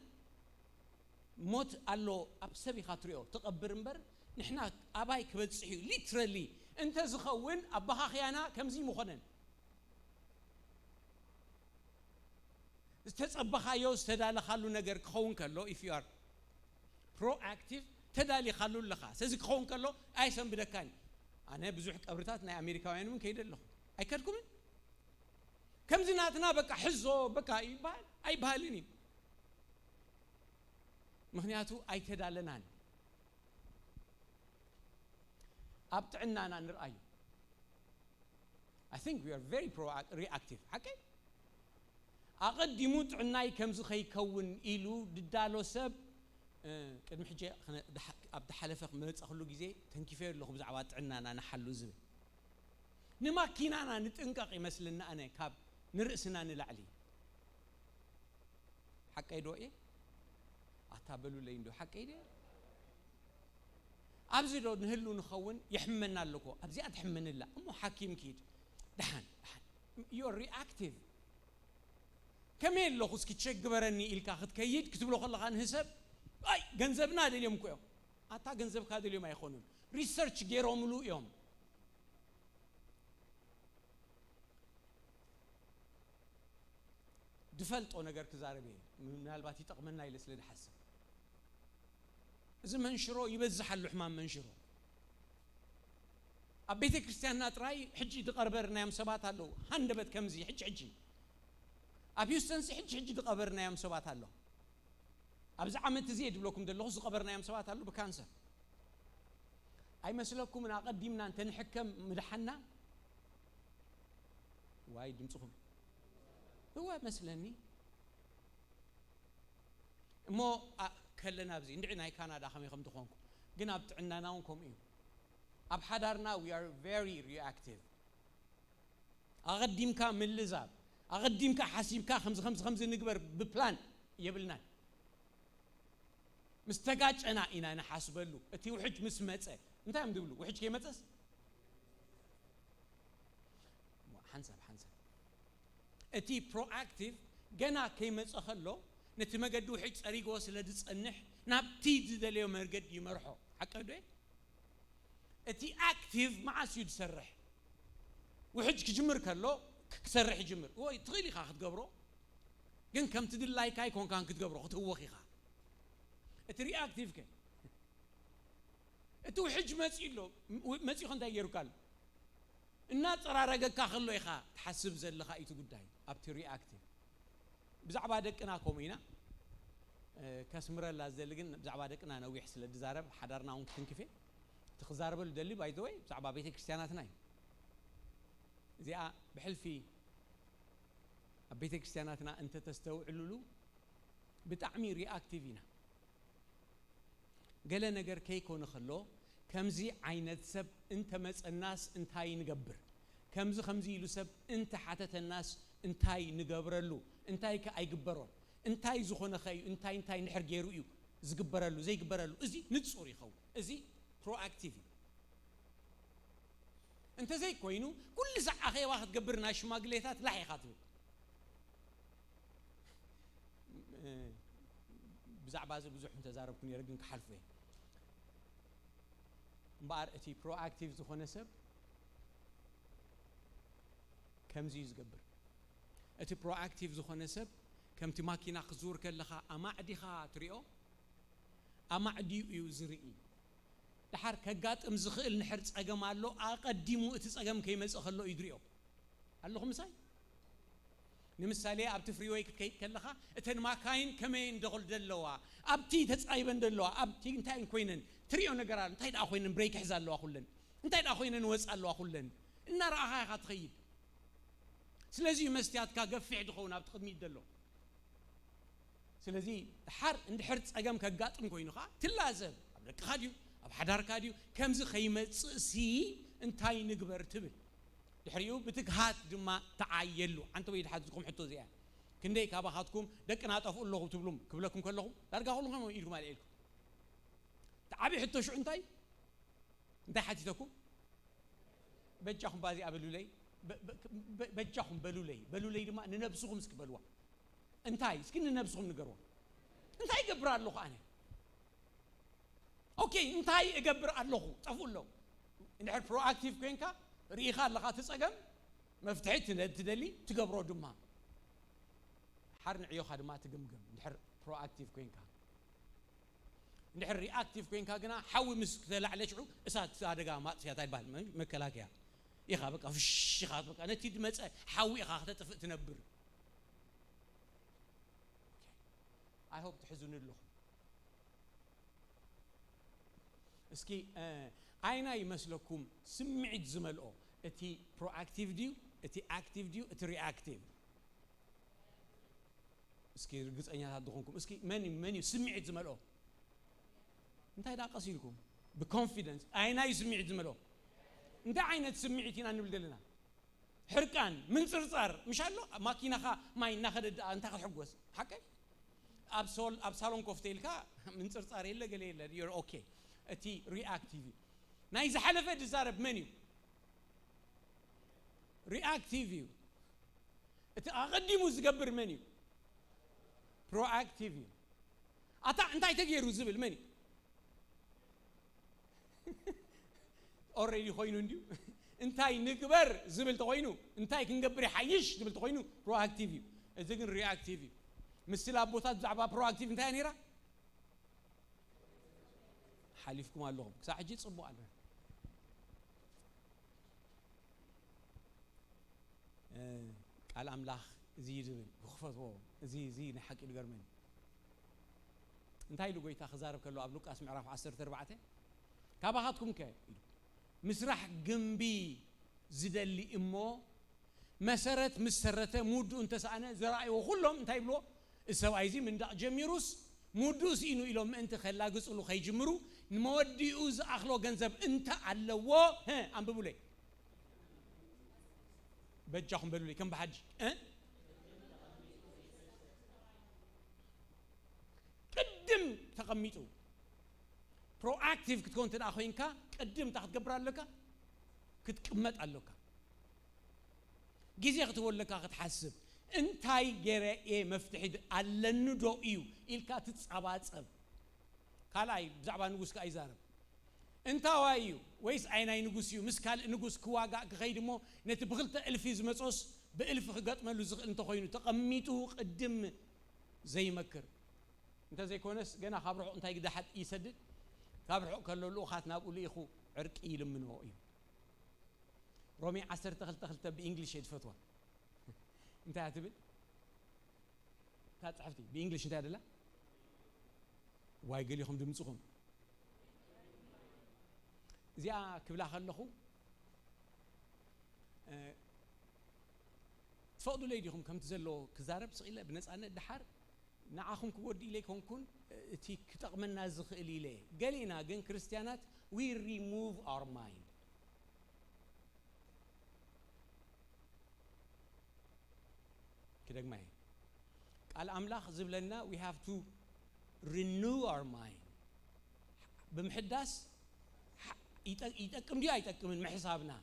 موت الله ابسبي خاطريو تقبر منبر نحنا اباي كبصحيو ليترالي انت زخون ابها خيانا كمزي مخنن استتصبخايو استدالخالو ነገር ክኸውን ከሎ if you are proactive ተዳሊኻሉ ለኻ ስለዚ ክኸውን ከሎ ኣይሰንብደካኒ ኣነ ብዙሕ ቀብርታት ናይ ኣሜሪካውያን ምን ከይደለኹ ኣይከድኩም ከምዚ ናትና በቃ ሕዞ በቃ ይባል ኣይባልኒ ምክንያቱ ኣይተዳለናን ኣብጥዕናና ንርአዩ I think we are very reactive حقي أقدم طعناي كم زخي كون إلو ددالو سب قدم حجة أبدا حلفق ملت أخلو جزء تنكفير له بزعوات طعنانا نحلو زب نما كينانا نتنققي مثلنا أنا كاب نرأسنا نلعلي حقي دو إيه أتابلو لين دو حقي دي أبزي لو نهلو نخون يحملنا لكو أبزي أتحملنا لا أمو حكيم كيد دحان you're reactive كمين لو خسكي تشيك جبرني إلك أخذ كيد كتب له خلق عن حساب أي جنزبنا هذا اليوم كيو أتا جنزب هذا اليوم يخونون research جيرهم لو يوم دفلت أنا جرك زاربي من هالباتي تقمنا إلى سلد حسب إذا منشرو يبزح اللحمان منشرو أبيت كريستيانات راي حجي تقربرنا يوم سبات هالو هندبت كمزي حجي أبيوستنس حجي تقربرنا يوم سبات هالو أبز عمل تزيد بلوكم دلوه قبرنا يوم سبات هالو بكانسر أي مسألكم من أقدمنا أن تنحكم مدحنا وايد مصخب هو مثلني مو كلنا بزي ندعنا كندا خمي خم تخونكم قنا بتعنا ناونكم إيه أب حضرنا we are very reactive أقدم كا من لزاب أقدم كا حسيب كا خمس نقبر ببلان يبلنا مستقاج أنا حاسب له أتي وحج مسمته أنت عم تقوله وحج كي متس حنسب أتي proactive جنا كي متأخله نتمجد وحج أريق وصل دس النح نبتي ذا اليوم مرقد يمرحه حكى ده أتي active مع سيد سرح وحج كجمر كله كسرح جمر هو يتغيلي خاخد قبره جن كم تدل لايك هاي كون كان كتقبره خد هو خيخا أتري active كه أتو حج مسيله مسيخ أنت يركال الناس ترى رجع كخلو يخا تحسب زل خا يتو قداي أبتري active بزعبادك أنا كومينا كاسمرة لازلقن بزعبادك أنا نوي حسل الدزارب حضرنا عن كنكفي تخزارب الدليل باي ذوي بزعبا بيت كريستيانات ناي زي بحلفي بيت كريستياناتنا أنت تستوعلوا بتعمير رياكتيفينا قال نجر كيكو نخلو كمزي عينت سب انت مس الناس انتاي نقبر كمزي خمزي له سب انت حتت الناس انتاي نقبرلو انتاي كاي قبرون انتاي زخونه خي انتاي نحر غيرو يو زقبرلو زي قبرلو ازي نتصوري خو ازي برو اكتيف انت زي كوينو كل ساعه اخي واحد قبرنا شماغليتات لا يخاطب بزعباز بزح متزاربكم يرجن كحلفه مبار اتي برو اكتيف زخونه سب كمزي يزقبر اتي برو اكتيف زخونه سب كمتي ماكينه خزور كلخا امعديخا تريو امعدي يزري دحر كغاطم زخيل نحر صقم الله اقديمو اتي صقم كيمص خلو يدريو اللهم ساي نمثالي ابت فري وي كيد كلخا اتن ماكاين كمين دخل دلوا ابتي تصايبن دلوا ابتي انتاين كوينن تريو نغرال انتاي دا خوينن بريك حزالو اخولن انتاي دا خوينن وصالو اخولن ان راها خاتخيد سلازي مستيات كغفع دخونا بتخدمي دلو سلازي حر اند حر صقم كغاطم كوينو خا تلازم ابلك خاديو اب حدار كاديو كمز خيمصسي انتاي نغبر تبل دحريو بتكهات دما تعايلو انت ويد حدكم حطو زيا كندي كاباخاتكم دقنا طفو الله تبلم كبلكم كلهم دارغا كلهم يدكم عليكم تعبي حتى شو انتي حاجتكم بجاكم بازي ابلو لي بجاكم بلو لي دما ننبسكم اسك بلوا انتي اسكن ننبسكم نغروا انتي يقبر الله انا اوكي انتي يقبر الله طفو له نحر برو اكتيف كينكا ريخا لغا تصقم مفتحت تدلي تقبرو دما حر نعيو خدمات تجمجم نحر proactive كوينكا نحر reactive كوينكا جنا حاول مستلع لشعو إسات صادقة ما سياتاي بال مكلاك يا يخابك أفش يخابك أنا تيد مسألة حاول يخاطر تنبر I hope تحزون له اسكي أين يمسلكم سمعت زملؤه اتي proactive ديو اتي active ديو اتي reactive اسكي رجس أني هادخونكم اسكي مني سمعت زملؤه انت هيدا قصيلكم بconfidence أين يسمعت زملؤه انت عين تسمعتين أن نبدلنا حركان من صرصار مش هلا ماكينة خا ما يناخد أنت خحجوس حكي أبسالون كوفتيلكا من صرصار إلا قليل you're okay اتي reactive نايز حلفة دزارب منيو reactive اتي أقدمو زقبر منيو proactive أتا انتاي تغيرو زبل مني already خوينو نديو انتاي نكبر زبل تخوينو انتاي كنقبر حيش زبل تخوينو proactive ازيقن reactive مثل أبوثات زعبا proactive انتاي نيرا حليفكم اللهم ساعة جيت صبوا على قال أملاخ زي زبل وخفضوا زي نحكي الجرمن انتهي لقوا يتأخذارب كله أبلوك أسمع رافع 10-4 كابهاتكم كه مسرح جنبي زد اللي إمه مسرت مسرته مودو انت سأنا زراعي وكلهم انتهي بلو السوايزي من دا جميروس مودوس إنه إلهم أنت خلاقس ولو خي جمرو نمودي أوز أخلو جنزب أنت على ها عم بقولي بجاهم بقولي كم بحج قدم تقميتو proactive كتكون تداخوين كا قدم تحت قبر لك كتقمت علوكا جزء تقول لك أتحسب انتاي جرى ايه مفتحد على الندو ايو إلكا تتصعبات صب كالاي بزعبا نقوس كايزارب انتا وايو ويس عيناي نقوس يو مسكال نقوس كواقع غيدمو نتبغلت ألفيز مصوص بألف خقات مالو زغ انتا خوينو تقميتو قدم زي مكر انتا زي كونس جنا خابرحو انتاي قد حد يسدد خابرحو كالو لو خاتنا بقول لي إخو عرق إيلم منو ايو رومي 10 تخلت بإنجليش يدفتوا انت هتبل تعرفتي بإنجليش انت هذا لا واي قال لهم دمصهم زي كبلا خلخو تفضلوا ليديهم كم تزلوا كزارب صقيله بنصانه دحر نعاخم كودي ليكم كون تي كتقمنا زخيل ليه قالينا جن كريستيانات we remove our mind كده معي قال أملاخ زبلنا we have to renew our mind بمحدث يتأكم دي يتأكم من حسابنا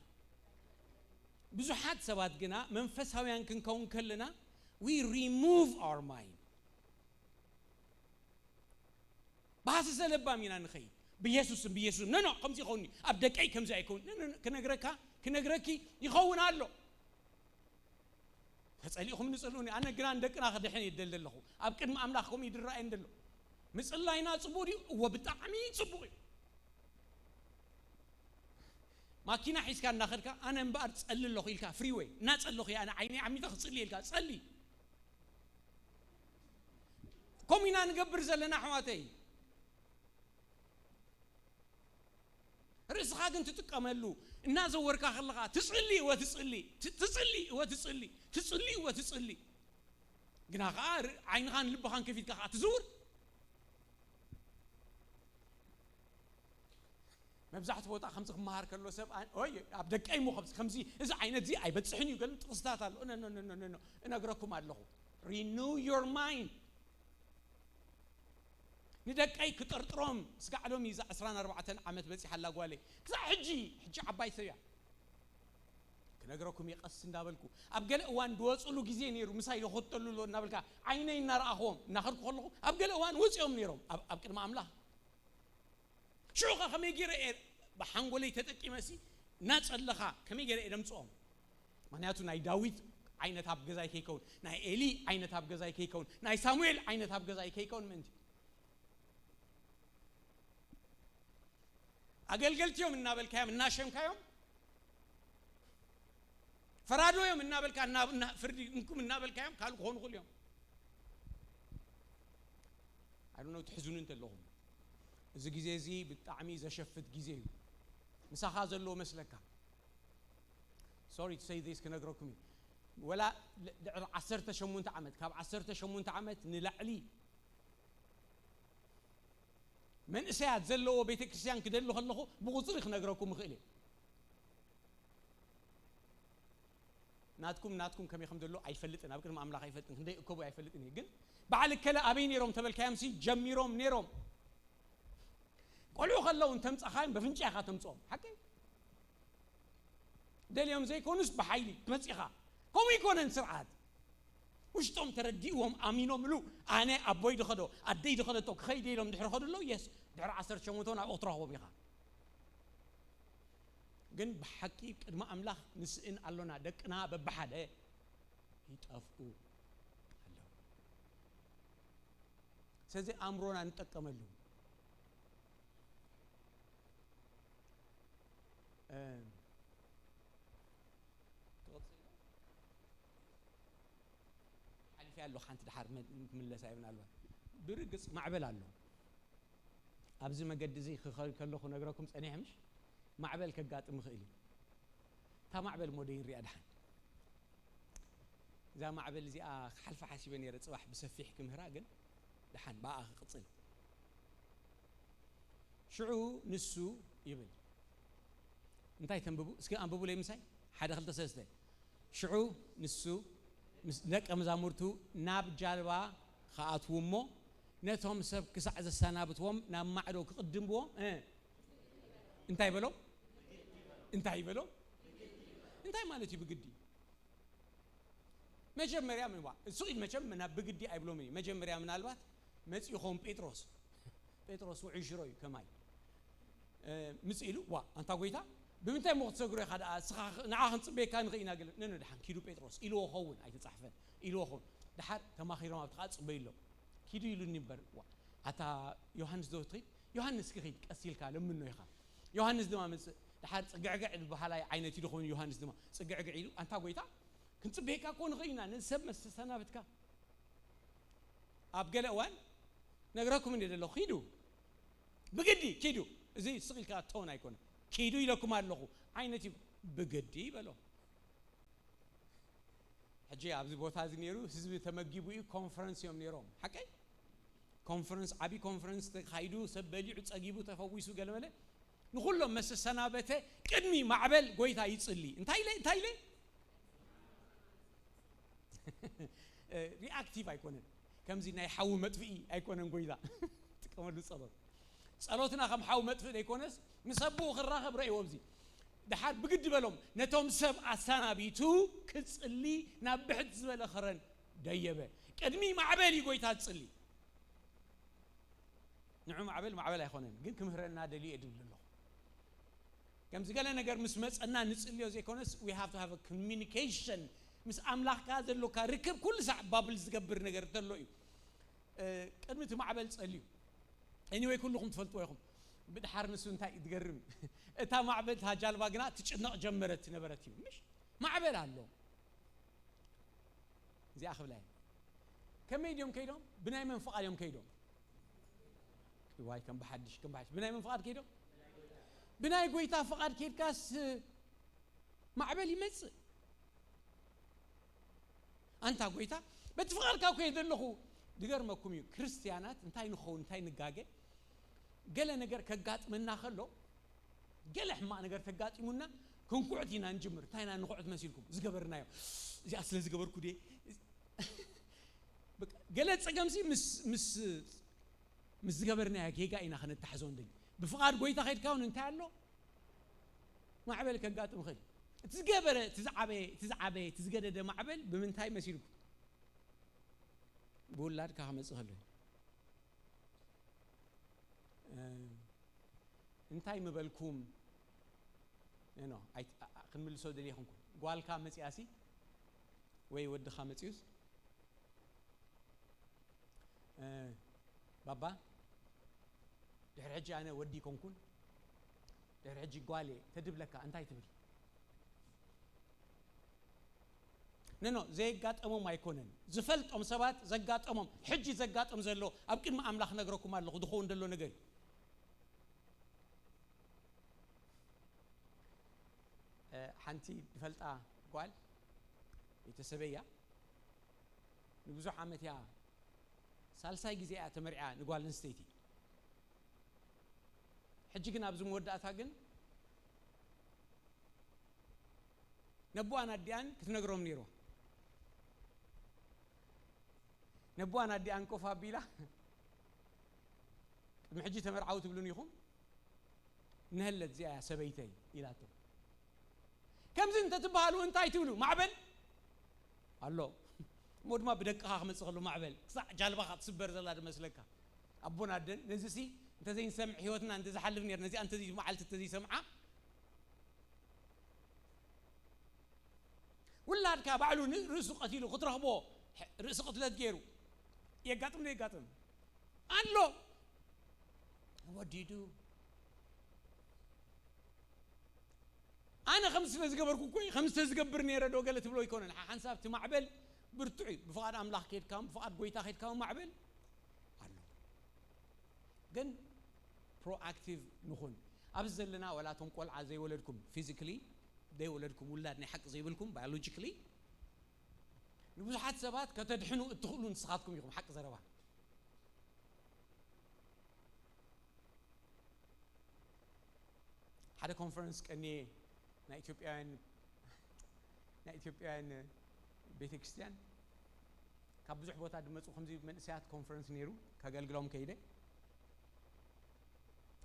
بزحات سوات جنا منفس هويان كنكون كلنا we remove our mind بحث سلبا مينا نخي بيسوس نو قمتي خوني أبدك أي كم زي يكون كنجركي يخون على تسأليهم نسألوني أنا جران دكنا أخذ حين يدل له أبكر ما أملاكم يدل رأي يدل مسألة الله ينال صبوري وبتعمي صبوري ما كنا حس كان ناخذك أنا مبارد تسأل له خيلك فريوي نسأل له أنا عيني عمي تخص لي الك تسألي كم ينا نقبر زلنا حواتي رزقك أنت تكملوا الناس وركا خلقها تصلي وتصلي قنا غار عين خان لب خان كيف يتكا تزور مبزحت فوتا 5 مهار كله سب اوي ابدك اي مو 50 اذا عينت زي اي بتصحني يقول تقصتات نو انا اقراكم على renew your mind ندك أي كترترم سقعلهم يزع 14 عمت بس حلا قوالي كذا حجي عباي سريع كنا قرأكم يقص نابلكو أبقى الأوان دوس أولو جزء نيرو مسايلو خط لولو نابلكا عينين نراهم نخرج خلهم أبقى الأوان وزيهم نيرهم أبقى ما عمله شو خا يجري بحنقولي تتكي مسي ناس اللخا كم يجري دمصهم معناته ناي داويد عينة هاب جزاي كيكون ناي إلي عينة هاب جزاي كيكون ناي سامويل عينة هاب جزاي كيكون منتي أقلقلت يوم النابل كيام الناشم كيام فرادو يوم النابل كان فردي إنكم النابل كيام قالوا خون كل يوم I don't know تحزنون أنت اللهم إذا جزازي بالتعمي إذا شفت جزاي مساخاز اللو مسلك sorry to say this كنا قرأكمي ولا عسرت شمون تعمد كاب عسرت شمون تعمد نلعلي من إسياد زلوا بيت كريستيان كدلوا خلوا بغصرخ نقرأكم مخيلي ناتكم كم يخمد له أيفلت أنا بكرة ما أملاك أيفلت هندي كوبو أيفلت إني جن بعد كلا أبيني روم تبل كامسي جمي روم نيروم قالوا خلوا أنتم أخاين بفنش أخاتم صوم حكي ده اليوم زي كونس بحيلي تمسيخا هم يكونن سرعات وش توم ترديهم آمينو ملو أنا أبوي دخلوا أدي دخلوا توك خيدي لهم دحر خدوا له يس دحر عصر شموتونا أطرحوا بيها جن بحكي ما أملاك نسئن اللونا دكنا ببحدة يتأفقوا الله سيزي أمرونا نتكملوا حلفي الله خانت دحر من الله سايبنا الله برقص معبل الله أبزي ما قد زي خال كله خو نقراكم أنا همش معبل كقات مخيلي تا معبل مودين رياد حن إذا معبل زي حلف حاسبني رد صباح بسفيح كم هراجن دحن بقى قصل شعو نسو يبل انتي تنببو اسكي انببو لي مساي حدا خلت سلسله شعو نسو دق مزامرتو ناب جالبا خاطومو نتهم سب كسع زسنابتهم ناب معدو كقدمبو انتي بلو انتي مالتي بقدي مجمريا من وا سويد مجمنا بقدي اي بلو مني مجمريا من البات مصيخوم بيتروس وعشروي كماي مسئلو وا انت قويتا بمنتهى مغتصقري خد نعاهن صبي كان غينا قال ننو دحن كيلو بيتروس إلو خون أي تصحفن إلو خون دحر تماخيرهم أبتقاد صبيلو كيلو يلو نبر وا حتى يوحنس دوتري يوحنس كخيد أسيل كلام منه يخاف يوحنس دما من دحر قعقع بحالاي عينتي دخون يوحنس دما قعقع إلو أنت قويتا كنت صبي كون غينا نسب مسسنا بتك أبقى لأوان نقراكم من يدلو خيدو بقدي كيدو زي صغير كاتون أيكون كيدو يلكم على عينتي بقدي بلو حجي عبد بوتاز نيرو حزب تمجيبوي كونفرنس يوم نيروم حكي كونفرنس أبي كونفرنس تخيدو سبلي عتسجيبو تفويسو قال نقول لهم مس السنابته كدمي معبل قويتا يتصلي انتاي لي رياكتيف أيكونن كم زينا يحاول مدفئي أيكونن قويتا تكمل الصلاة صلوتنا خم حاول مدفئ يكونس مسبو خراخ برأي وبزي دحار بقد بلهم نتوم سب أسانابيتو كتصلي نبحث زبالة خرن دايبه كدمي معبل يقويتا تصلي نعم معبل يا اخواننا قلكم هرنا دليل ادل الله كم زي قال نجر مسمص أننا نصلي زي كونس we have to have a communication مس أملاك هذا اللو كركب كل ساعة بابل زقبر نجر تلوي كلمة معبل تصلي anyway كلكم تفلتوا ياكم بدحر نسو انتي تقرم اتا معبل هاجال باقنا تشنق جمرت نبرتي مش معبل الله زي اخ بلاي كم يوم كيدوم بناي من فقار يوم كيدوم واي كم بحدش بناي من فقار كيدوم بناي قويتا فقار كيد كاس معبل يمس انت قويتا بتفقر كاو كيدلخو دقر ماكم كريستيانات انتي نخو انتي نقاقه قال نجر كقات منا خلو قال حما نجر تقات يمنا كنقعدينا نجمر تاينا نقعد مسيلكم زقبرنا يوم زي أصل زقبركوا دي قالت سقمسي مس زقبرنا كيجا إنا خن التحزون دي بفقار قوي تاخد كون انت علو ما عبل كقات مخل تزقبر تزعبي تزقدد ما عبل بمنتهي مسيلكم بقول لك كهمس خلو انتاي مبلكم خنمل سو دليخنكم قال كام مسياسي وي ود خامتيوس بابا دحرجي انا ودي كونكون دحرجي قالي تدبلك انت اي تبل نو زي قاطمو ما يكونن زفلطم سبات زقاطمم حجي زقاطم زلو ابكن ما املاح نغركم الله دخون دلو نغري حنتي فلطا قال يتسبيا نبزح عمت يا سالساي غزي اتمرعا نقال نستيتي حجي كنا ابزم وداتا كن نبو انا ديان كتنغروم نيرو نبو انا ديان كوفا بيلا محجي تمرعاو تبلون يخم نهلت زي سبيتي الاتو كم زين تتبالو انت ايتولو معبل الله مود ما بدقها خمس خلو معبل صح جالبا تصبر زلا دمسلكا ابونا دن نزسي انت زين سمع حيوتنا انت زحلف نير نزي انت زي معلت تزي سمعه ولاد كا بعلو رسو قتيلو قطرهبو رسو قتلت جيرو يقاطم لي يقاطم الله what do you do انا خمس تزقبركو كوي خمس تزقبرني ردو قالت بلو يكون حنسابتي معبل برتعي بفقاد املاح كيد كام بفقاد قويتا خيد كام معبل الله جن proactive نخون ابزل لنا ولا تنقل زي ولدكم physically دي ولدكم ولادنا حق زي بالكم biologically نبزحات سبات كتدحنوا ادخلوا نسخاتكم يكم حق زربا هذا كونفرنس كاني نا اثيوبيان بيت كريستيان كابزح بوتا دمصو خمزي منسيات كونفرنس نيرو كاغلغلوم كيده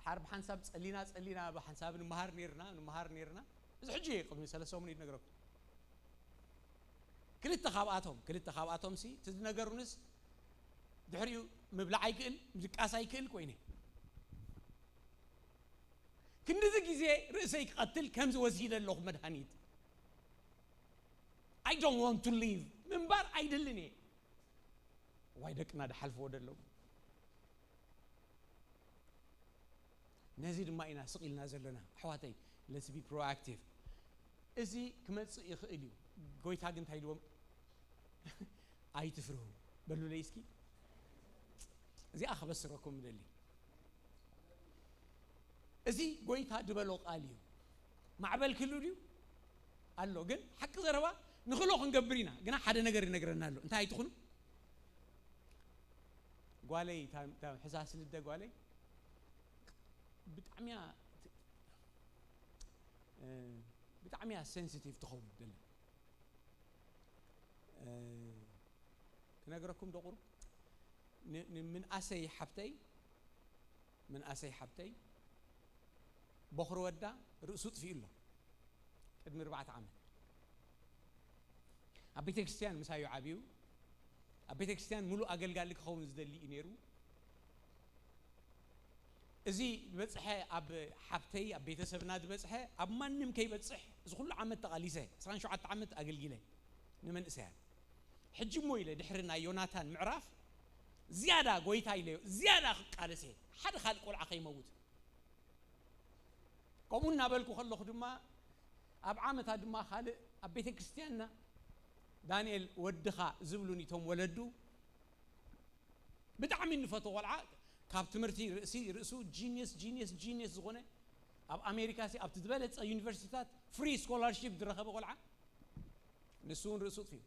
حرب حنساب صلينا بحنساب نمهار نيرنا بس حجي قبل 3 من ينغرك كلت خاباتهم سي تنغرونس دحريو مبلع يكل مزقاس يكل كوينه كندزي غزي رئسي قتل كمز وزيد الله مدحنيت I don't want to leave منبر ايدلني وايدكنا دحلف ودلو نزيد ما إنا سقيلنا زلنا حواتي let's be proactive ازي كمص يخيليو غويتا كن تايدوم اي تفرو بلو ليسكي ازي اخبسركم دلي ازي غويتا دبلو قاليو معبل كلو ديو قالو جن حق زربا نخلو خنغبرينا غنا حدا ነገር ይነግረናል እንታይ አይትኹኑ ጓለይ ታ ሕሳስ ልደ ጓለይ بتعميها سنسيتيف تخوم دل كنقرأكم دقور من أسي حبتي بخر ودا رؤسوت في الله قدم 4 عام أبيت كريستيان مسايو عبيو أبيت كريستيان ملو أقل قال لك خوم زدلي إنيرو ازي بصحه اب حبتي اب بيتسبنا دبصحه اب مانم كي بصح از كل عام تقاليسه 17 عام اقلقله نمن اسيان حجي مويله دحرنا يوناتان معراف زياده غويتا يله زياده قالسه حد خلق قلع خيموت قومنا بالكو خلخ دما اب عامتا دما خالق اب بيت كريستياننا دانيال ودخا زبلوني توم ولدو بدعم نفتو والع كاب تمرتي رئسو جينيوس زغونه اب امريكا سي اب تدبلت يونيفرسيتات فري سكولارشيب درخبه قلعه نسون رئسو فيه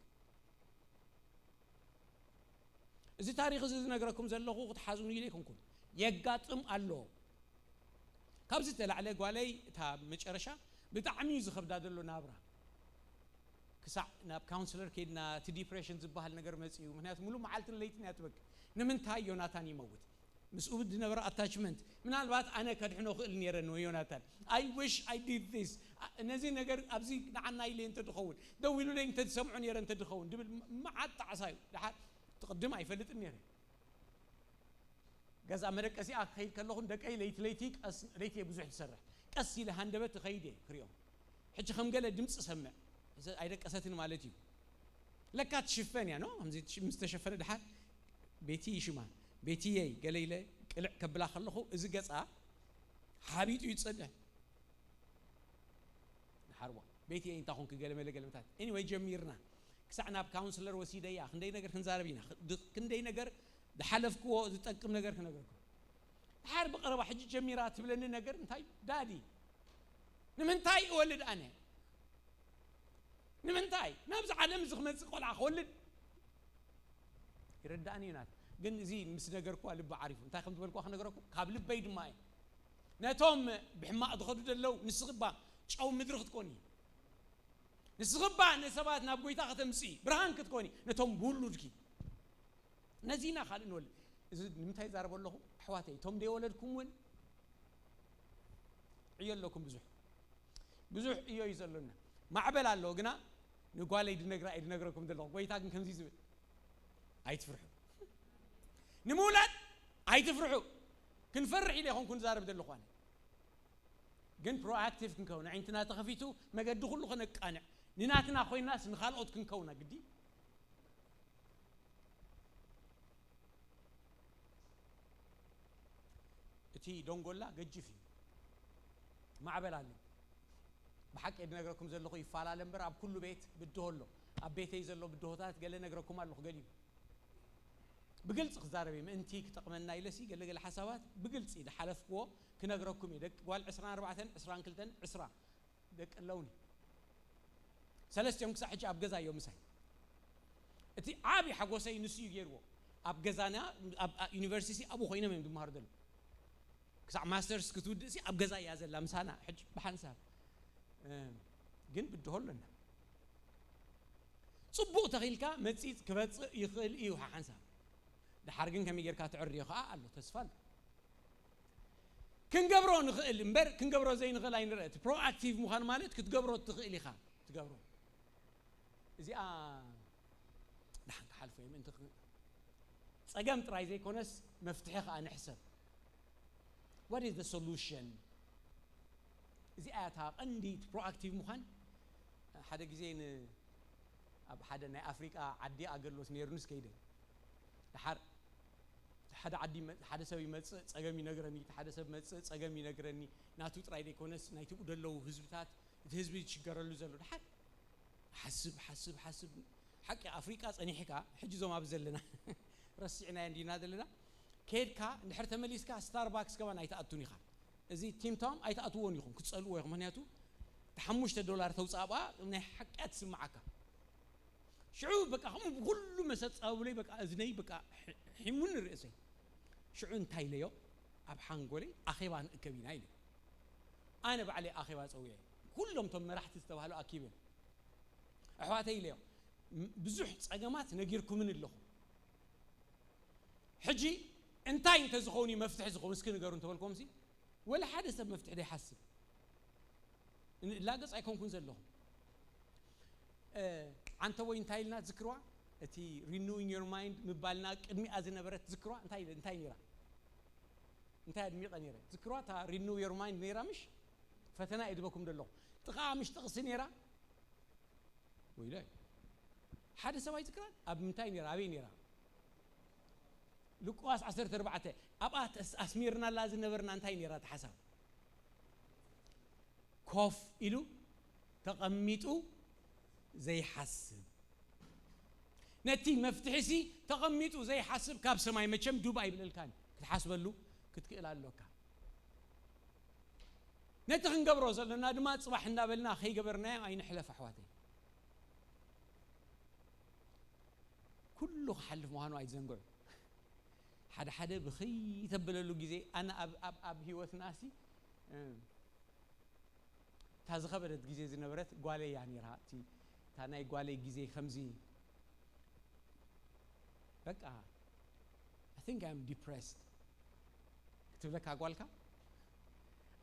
ازي تاريخ زي نغركم زلخو تحازوني ليكمكم يغاطم الله كابز تلعله غالي تا مچرشا بتعمي زخبدا دلو نابرا كسع ناب كونسلر كيدنا تي ديبريشن زبال نغر مصيو مخنيات مولو معالتن ليتن ياتبك نمنتاي يوناتان يموت مسؤول دينبر اتاتشمنت من البات انا كدحنو خل نيرنو يوناتان اي ويش اي ديد ذيس نزي نغر ابزي نعنا يلي انت تخون دويلو لي انت تسمعوا نير انت تخون دبل ما عط عصاي تقدم ايفلط نير غزا مرقسي اخيل كلخون دقاي ليتيك ليتي بزح تسرح قسي لهندبت خيده كريوم حج خمغله دمص سمع ايدقستن مالتي لك تشفن يعني هم زي مستشفن دحر بيتي شما بيتي قليله قلع كبلا خلخو اذا قصا حبيتو يتصدع حروا بيتي انت هون كقلمه لقلمتات اني واي جميرنا كسعنا بكونسلر وسيديا خندي نغير خنزاربينا كندي نغير دحلفكو زطقم نغير كنغركو حار بقرب حج جميرات بلن نغير انتاي دادي نمنتاي اولد انا نمنتاي نبز عالم زخمت قلع خولد يرداني نات ግን እዚ ምስ ነገርኩ ልብ ዓሪፉ እንታይ ከም ዝበልኩ ክነገረኩ ካብ ልበይ ድማ እዩ ነቶም ብሕማቅ ዝኸዱ ዘለው ንስኽባ ጨው ምድሪ ክትኮኒ ንስኽባ ነሰባት ናብ ጎይታ ከተምፂ ብርሃን ክትኮኒ ነቶም ብውሉድኪ ነዚና ካልእ ንወልድ እዚ ንምንታይ ዛረበ ኣለኹ ኣሕዋተይ እቶም ደይወለድኩም እውን ዕዮ ኣለኩም ብዙሕ እዮ እዩ ዘሎና ማዕበል ኣለዎ ግና ንጓለይ ድነግረኩም ዘለኹ ጎይታ ግን ከምዚ ዝብል ኣይትፍርሑ نمولد أيتفرحوا كن فرح إليه هون كن زارب دل الأخوان جن proactive كن كونا عندنا تخفيتو ما قد دخل خنا قانع نيناتنا أخوي الناس نخالقت كن كونا قدي تي دونغولا قجفي ما عبال علي بحق إدنا نقرأكم زل الأخوي فعلا لمبر أب كل بيت بدهولو أب بيتي زلوا بدهوتات قال لنا نقرأكم على الأخوي بقلت خزاربي ما أنتي كتقمنا إلسي قال لك الحسابات بقلت إذا حلفكوا كنقرأكم يدك قال عسران 4 عسران كلتن عسران دك اللوني ثلاث يوم كساحج أبجزا يوم مساي أنتي عابي حقوسي نسيو يروه أبجزانا أب يونيفرسيتي أبو خوينا من دم هاردل كسا ماسترز كتود سي أبجزا يازل لمسانا حج بحنساب جن بدهول لنا صبوا تغيلك متسيت كبت يخل إيوه حنساب دحرجن كم يجرك تعرّي خا الله تسفل كن جبرو نخيل مبر كن جبرو زين غلاين رأت برو أكتيف مخان مالت كت جبرو تخيلي خا تجبرو زي نحن حلف يوم أنت سأجمت رايزي كونس مفتاح خا نحسب what is the solution زي أتها عندي برو أكتيف مخان حدا جزين أب حدا نا أفريقيا عدي أقرلوس نيرنس كيده دحر حدا عدي حدا سوي مص صقم ينغرني حدا سب مص صقم ينغرني ناتو طراي ديكونس نايتو دلو حزبታት حزب يشغرلو زلو دحر حسب حق افريقيا صنيحكا حجي زوم ابزلنا رسعنا عندنا دلنا كيدكا نحر تمليسكا ستاربكس كمان ايتاتوني خا ازي تيم توم ايتاتون يكون كتصلوا يخ منياتو $5 توصابا من حقات سمعك شعوب بقى هم كل مسات أولي بقى أذني بقى حمون الرئيسي شعون تايليو أبحانقولي أخيبان كبين هايلي أنا بعلي أخيبان سويه كلهم تم راح تستوهلوا أكيبين أحواتي ليو بزح أجمعات نجيركم من اللهم حجي انتاي انت زخوني مفتح زخون مسكين قارون تبالكم سي ولا حادث مفتح دي حسب لا قص أيكون كون زلهم أنت وين تايلنا ذكروا أتي renewing your mind مبالنا قدمي أزنا برت ذكروا انتاي نيرا انتاي أدمي قنيرة ذكروا تا renew your mind نيرا مش فتنا إدبكم دلهم تقع مش تقص نيرا ويلاي حد سوى ذكروا أب منتاي نيرا أبي نيرا لقواس 14 أبقى أسميرنا لازم نبرنا انتاي نيرا تحسب كوف إلو تقميتو زي حسب نتي مفتحسي تقميتو زي حسب كاب سماي مچم دبي بللكان كتحاسبلو كتكيل علوكا نتخن قبرو زلنا دما صباح نابلنا خي قبرنا اي نحلف احواتي كله حلف مهانو ايزنغو حدا بخي تبللو غزي انا اب هيوت ناسي تاز خبرت غزي زنبرت غالي يعني راتي تانا يقالي جزي خمزي بقى I think I'm depressed كتب لك أقوالك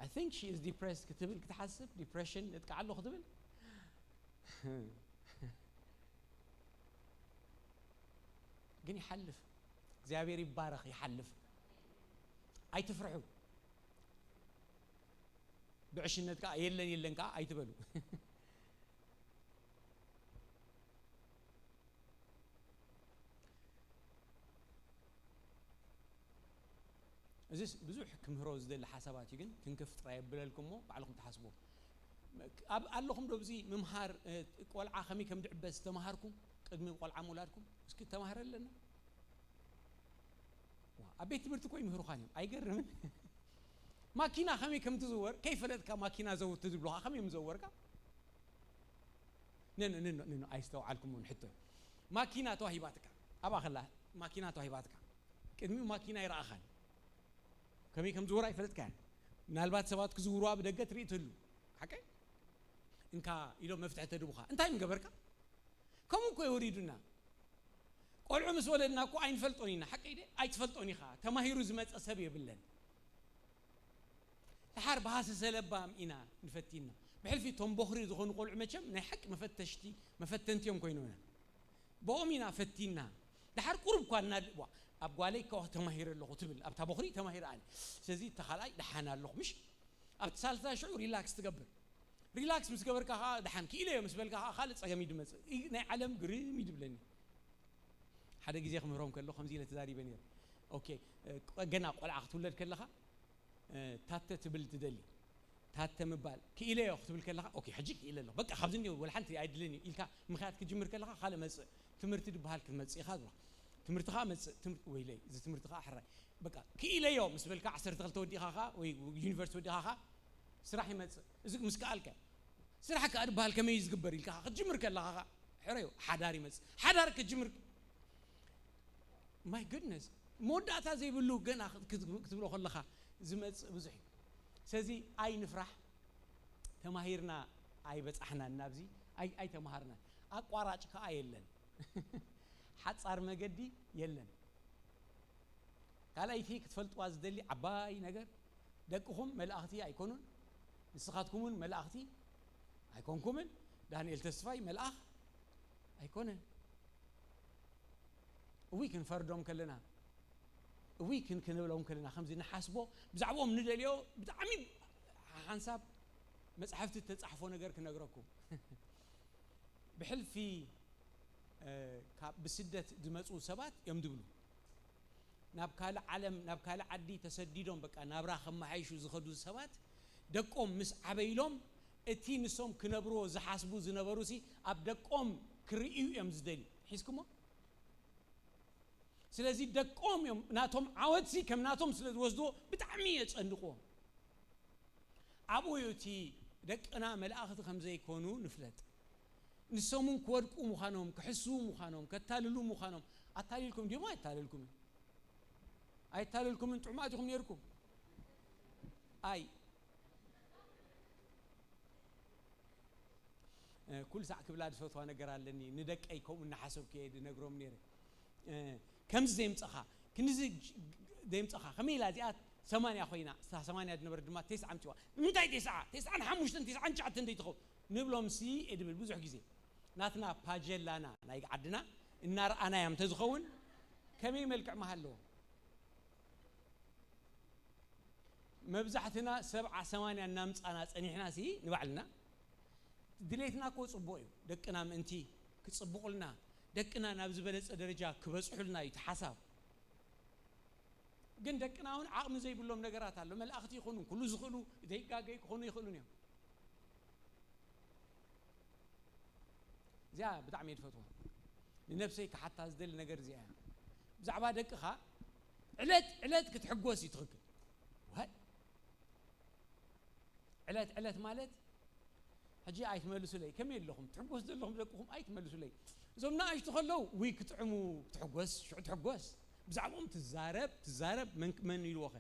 I think she is depressed كتب لك تحسب depression نتقعد له خطبل جني حلف زابير يبارخ يحلف أي تفرحوا بعشان نتقع يلن كا أي تبلو እዚስ ብዙሕ ክምህሮ ዝደሊ ሓሳባት እዩ ግን ክንክፍ ጥራይ ብለልኩምሞ ባዕልኩም ተሓስቡ ኣለኹም ዶ ብዚ ምምሃር ቆልዓ ከመይ ከም ድዕበስ ተማሃርኩም ቅድሚ ቆልዓ ምውላድኩም እስኪ ተማሃረለና ኣብ ቤት ትምህርቲ ኮይ ምህሩኻን እዮም ኣይገርምን ማኪና ከመይ ከም ትዝወር ከይፈለጥካ ማኪና ዘውት ትብሉኻ ከመይ ምዘወርካ ነን ኣይስተውዓልኩም ንሕቶ ማኪና ተዋሂባትካ ኣባኸላ ማኪና ተዋሂባትካ ቅድሚ ማኪና ይረኣኻን ከመይ ከም ዝወራ ይፈለጥካ ምናልባት ሰባት ክዝውሩዋ ብደገ ትርኢ ትህሉ ሓቀይ እንካ ኢሎም መፍትሒ ተድቡኻ እንታይ ምገበርካ ከምኡ ኮ ይወሪዱና ቆልዑ ምስ ወለድና እኮ ኣይንፈልጦን ኢና ሓቀይ ደ ኣይትፈልጦን ኢኻ ተማሂሩ ዝመፀ ሰብ የብለን ድሓር ባሃሰ ለባም ኢና ንፈቲና ብሕልፊ ቶም በኽሪ ዝኾኑ ቆልዑ መቸም ናይ ሓቂ መፈተንቲዮም ኮይኖና ብኦም ኢና ፈቲና ድሓር ቁርብ እኳ እናድዋ ኣብ ጓለይ ከ ተማሂረ ኣለኹ ትብል ኣብታ በኽሪ ተማሂረ ኣነ ስለዚ ተኻልኣይ ድሓና ኣለኹ ምሽ ኣብቲ ሳልሳይ ሽዑ ሪላክስ ትገብር ሪላክስ ምስ ገበርካ ኸ ድሓን ክኢለዮ ምስ በልካ ኸ ካልእ ፀገም ይድመፅእ ናይ ዓለም ግርም ይድብለኒ ሓደ ግዜ ክምህሮም ከለኹ ከምዚ ኢለ ተዛሪበ ነይረ ኦኬ ገና ቆልዓ ክትውለድ ከለኻ ታተ ትብል ትደሊ ታተ ምባል ክኢለዮ ክትብል ከለኻ ኦኬ ሕጂ ክኢለ ኣለኹ በቃ ካብዚ እኒኦ ወላ ሓንቲ ኣይድለኒ ኢልካ ምኽንያት ክጅምር ከለኻ ካልእ መፅእ ትምህርቲ ድበሃል ክትመፅእ ኢኻ ዝብላ ትምህርትኻ መፅእ ወይለይ እዚ ትምህርትኻ ኣሕራይ በቃ ክኢለዮ ምስ በልካ 12 ወዲኻ ኸ ወይ ዩኒቨርሲቲ ወዲኻ ኸ ስራሕ ይመፅእ እዚ ምስ ከኣልከ ስራሕ ከዓ ድበሃል ከመይ ዝግበር ኢልካ ክትጅምር ከለኻ ኸ ሕረዮ ሓዳር ይመፅእ ሓዳር ክትጅምር ማይ ጉድነስ መወዳእታ ዘይብሉ ገና ክትብሎ ከለኻ ዝመፅእ ብዙሕ እዩ ስለዚ ኣይ ንፍራሕ ተማሂርና ኣይበፃሕና ናብዚ ኣይ ተማሃርና ኣቋራጭ ከዓ የለን ሓፃር መገዲ የለን ካልኣይቲ ክትፈልጥዋ ዝደሊ ዓባይ ነገር ደቅኹም መላእኽቲ ኣይኮኑን ንስኻትኩምን መላእኽቲ ኣይኮንኩምን ዳንኤል ተስፋይ መልኣኽ ኣይኮነን እዊ ክንፈርዶም ከለና እዊ ክንብሎም ከለና ከምዚ ንሓስቦ ብዛዕቦም ንደልዮ ብጣዕሚ ሓንሳብ መፅሓፍቲ ተፃሕፎ ነገር ክነግረኩም ብሕልፊ ብስደት ዝመፁ ሰባት እዮም ድብሉ ናብ ካልእ ዓለም ናብ ካልእ ዓዲ ተሰዲዶም በቃ ናብራ ከመሓይሹ ዝኸዱ ሰባት ደቆም ምስ ዓበይሎም እቲ ንሶም ክነብሮ ዝሓስቡ ዝነበሩ ሲ ኣብ ደቆም ክርእዩ እዮም ዝደልዩ ሒዝኩሞ ስለዚ ደቆም እዮም ናቶም ዓወትሲ ከም ናቶም ስለ ዝወስድዎ ብጣዕሚ የፀንቕዎም ኣብኡ እቲ ደቅና መላእኽቲ ከም ዘይኮኑ ንፍለጥ ንሶምን ክወድቁ ምዃኖም ክሕስቡ ምዃኖም ከታልሉ ምዃኖም ኣታሊልኩም ድሞ ኣይታልልኩምን ጥዑማት ኢኹም ነርኩም ኣይ ኩል ሳዕ ክብላ ዝፈትዋ ነገር ኣለኒ ንደቀይ ከምኡ እናሓሰብ ከየድ ነግሮም ነይረ ከምዚ ዘይምፀኻ ክንዚ ዘይምፀኻ ከመይ ኢላ እዚኣ 80 ኮይና 80 ዝነበረ ድማ 9 ምፅዋ ምንታይ 95 99 እንደይትኸው ንብሎም ሲ እድብል ብዙሕ ግዜ ናትና ፓጀላና ናይ ዓድና እናርኣናያ እንተዝኸውን ከመይ መልክዕ መሃለዎ መብዛሕትና 70 80 እናምፃና ፀኒሕና ሲ ንባዕልና ድሌትና ኮ ፅቡቅ እዩ ደቅና ምእንቲ ክፅቡቁልና ደቅና ናብ ዝበለፀ ደረጃ ክበፅሑልና እዩ ተሓሳብ ግን ደቅና እውን ዓቕሚ ዘይብሎም ነገራት ኣሎ መላእኽቲ ይኹኑ ኩሉ ዝኽእሉ ዘይጋገይ ክኾኑ ይኽእሉን እዮም እዚኣ ብጣዕሚ የድፈትዋ ንነፍሰይ ክሓታ ዝደሊ ነገር እዚኣ ብዛዕባ ደቅኻ ዕለት ክትሕጎስ እዩ ትኽክል ዕለት ማለት ሕጂ ኣይትመልሱለይ ከመይ ኣለኹም ትሕጎስ ዘለኹም ደቅኹም ኣይትመልሱለይ እዞም ንኣሽቱ ከለው ወይ ክትዕሙ ትሕጎስ ሽዑ ትሕጎስ ብዛዕቦም ትዛረብ መን ኢልዎ ኸ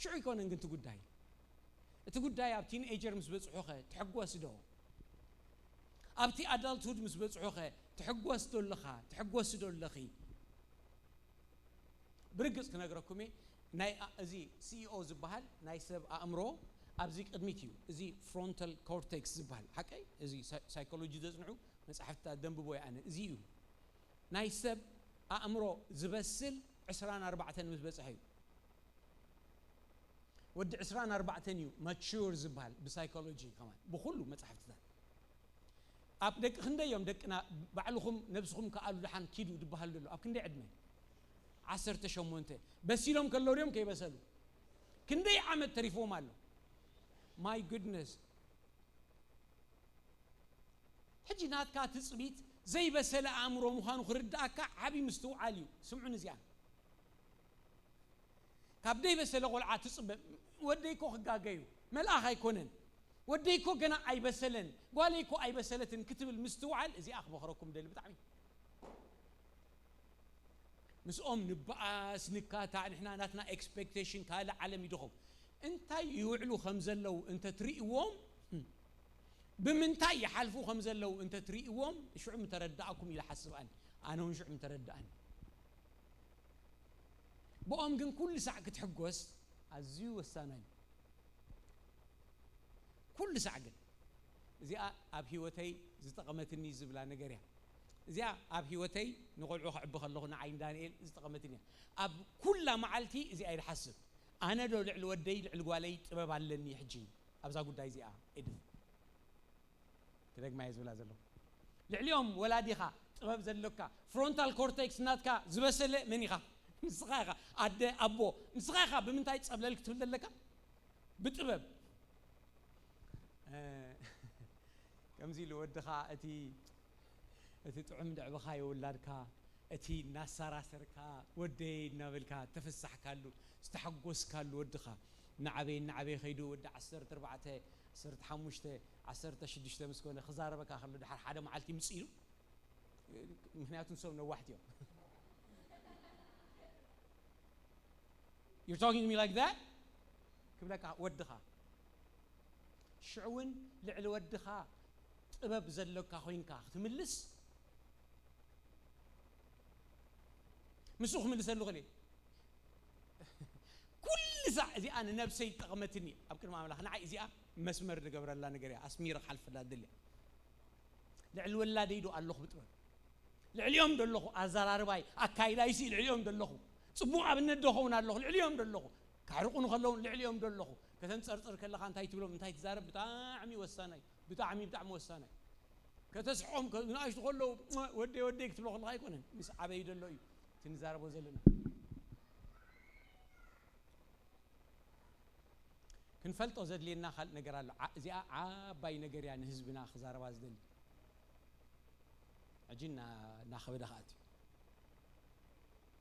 ሽዑ ይኮነን ግን እቲ ጉዳይ ኣብ ቲንኤጀር ምስ በፅሑ ኸ ትሕጎስ ዶ ኣብቲ ኣዳልትሁድ ምስ በፅሑ ኸ ትሕጎስ ዶ ኣለኺ ብርግፅ ክነግረኩም ናይ እዚ ሲኢኦ ዝበሃል ናይ ሰብ ኣእምሮ ኣብዚ ቅድሚት እዩ እዚ ፍሮንታል ኮርቴክስ ዝበሃል ሓቀይ እዚ ሳይኮሎጂ ዘፅንዑ መፅሓፍታት ደንብቦ ኣነ እዚ እዩ ናይ ሰብ ኣእምሮ ዝበስል 24 ምስ በፅሐ እዩ ወዲ 24 እዩ ማቹር ዝበሃል ብሳይኮሎጂ ከማን ብኩሉ መፅሓፍትታት ኣብ ደቂ ክንደዮም ደቅና ባዕልኹም ነብስኹም ከኣሉ ድሓን ኪዱ ድበሃል ዘሎ ኣብ ክንደይ ዕድመ عسرت شمونته بس يلوم كلو اليوم كي بسلو كندي عمد تريفو ماله ماي جودنس حجي ناتكا تصبيت زي بسلا امرو مخانو خرداكا عبي مستوى عاليو سمعوا زيان كابدي بسلا قلعه تصب وديكو خغاغيو ملأخ يكونن وديكو جنا اي بسلن قاليكو اي بسلتن كتب المستوعل زي اخبركم دل بتاعي مسؤوم نبقى سنكاتا نحنا ناتنا اكسبكتيشن كالا عالم يدخل انت يوعلو خمزلو انت تريقوم بمنتاي يحلفوا خمزلو انت تريقوم شو متردعكم الى حسب انا وشو متردعني بقوم جن كل ساعه كتحقوس ازيو وساناي كل ساعه زي اب هيوتي زتقمتني زبلا نغريا زي اب هيوتي نقولعو خعب خلونا عين دانيال زتقمتني اب كل معلتي زي اي حسب انا لو لعل ودي لعل قالي طبب علني حجي ابزا غداي زي ادف كدك ما يزبلا زلو لعليوم ولاديخا طبب زلوكا فرونتال كورتكس ناتكا زبسله منيخا نسخاخا اد ابو نسخاخا بمنتاي تصبللك تبللك بطبب كمزي لودخا اتي طعم دعبخا يولادكا اتي ناسارا سركا ودي نابلكا تفسح كالو استحقوس كالو ودخا نعبي خيدو ود 10 4 10 5 10 6 مسكونه خزاربكا خلو دحر حدا معلتي مصيلو مخنياتون سو نو واحد يوم You're talking to me like that كبلك ودخا شعون لعل ودخا طبب زلوكا خوينكا تملس مسوخ من لسلو غلي كل ساعه زي انا نفسي تقمتني ابكر ما املاح نعي زي مسمر دغبر الله نغريا اسمير خلف لا دلي لعل ولاد يدو الله بطبب لعليوم دلخو ازرارباي اكايدا يسي لعليوم دلخو صبوع بندخونا الله لعليوم دلخو كعرقون خلون لعليوم دلخو كتنصرصر كلخا انتي تبلو انتي تزارب بتاعمي وساناي بتاعمي وساناي كتسحوم كناش تقولوا ودي كتبلو الله يكونن مس عبي دلو تنزاربو زلنا كنفلطو زدلينا خل نغير الله زي عباي نغير يعني حزبنا خزاربا زدل اجينا ناخذ دخاتي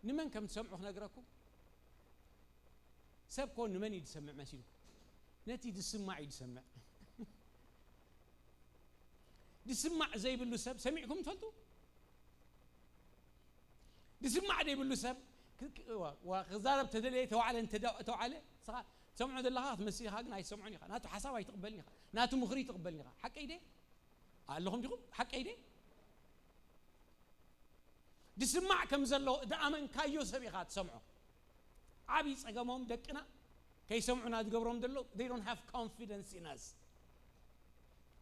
نمن كم تسمعوا نغراكم سبكون نمن يسمع مسيلكم نتي تسمع يسمع تسمع زي بلو سب سمعكم تفلتوا تسمع دي بلو سب وخزارب تدلي توعلى انت توعلى صح سمعوا دلهات مسي هاغنا يسمعوني ناتو حساب يتقبلني ناتو مخري تقبلني حق ايدي قال لهم ديكم حق ايدي تسمع كم زلو دامن كايو سبيخات سمعوا عبي صقمهم دقنا كي سمعونا تقبرهم دلو they don't have confidence in us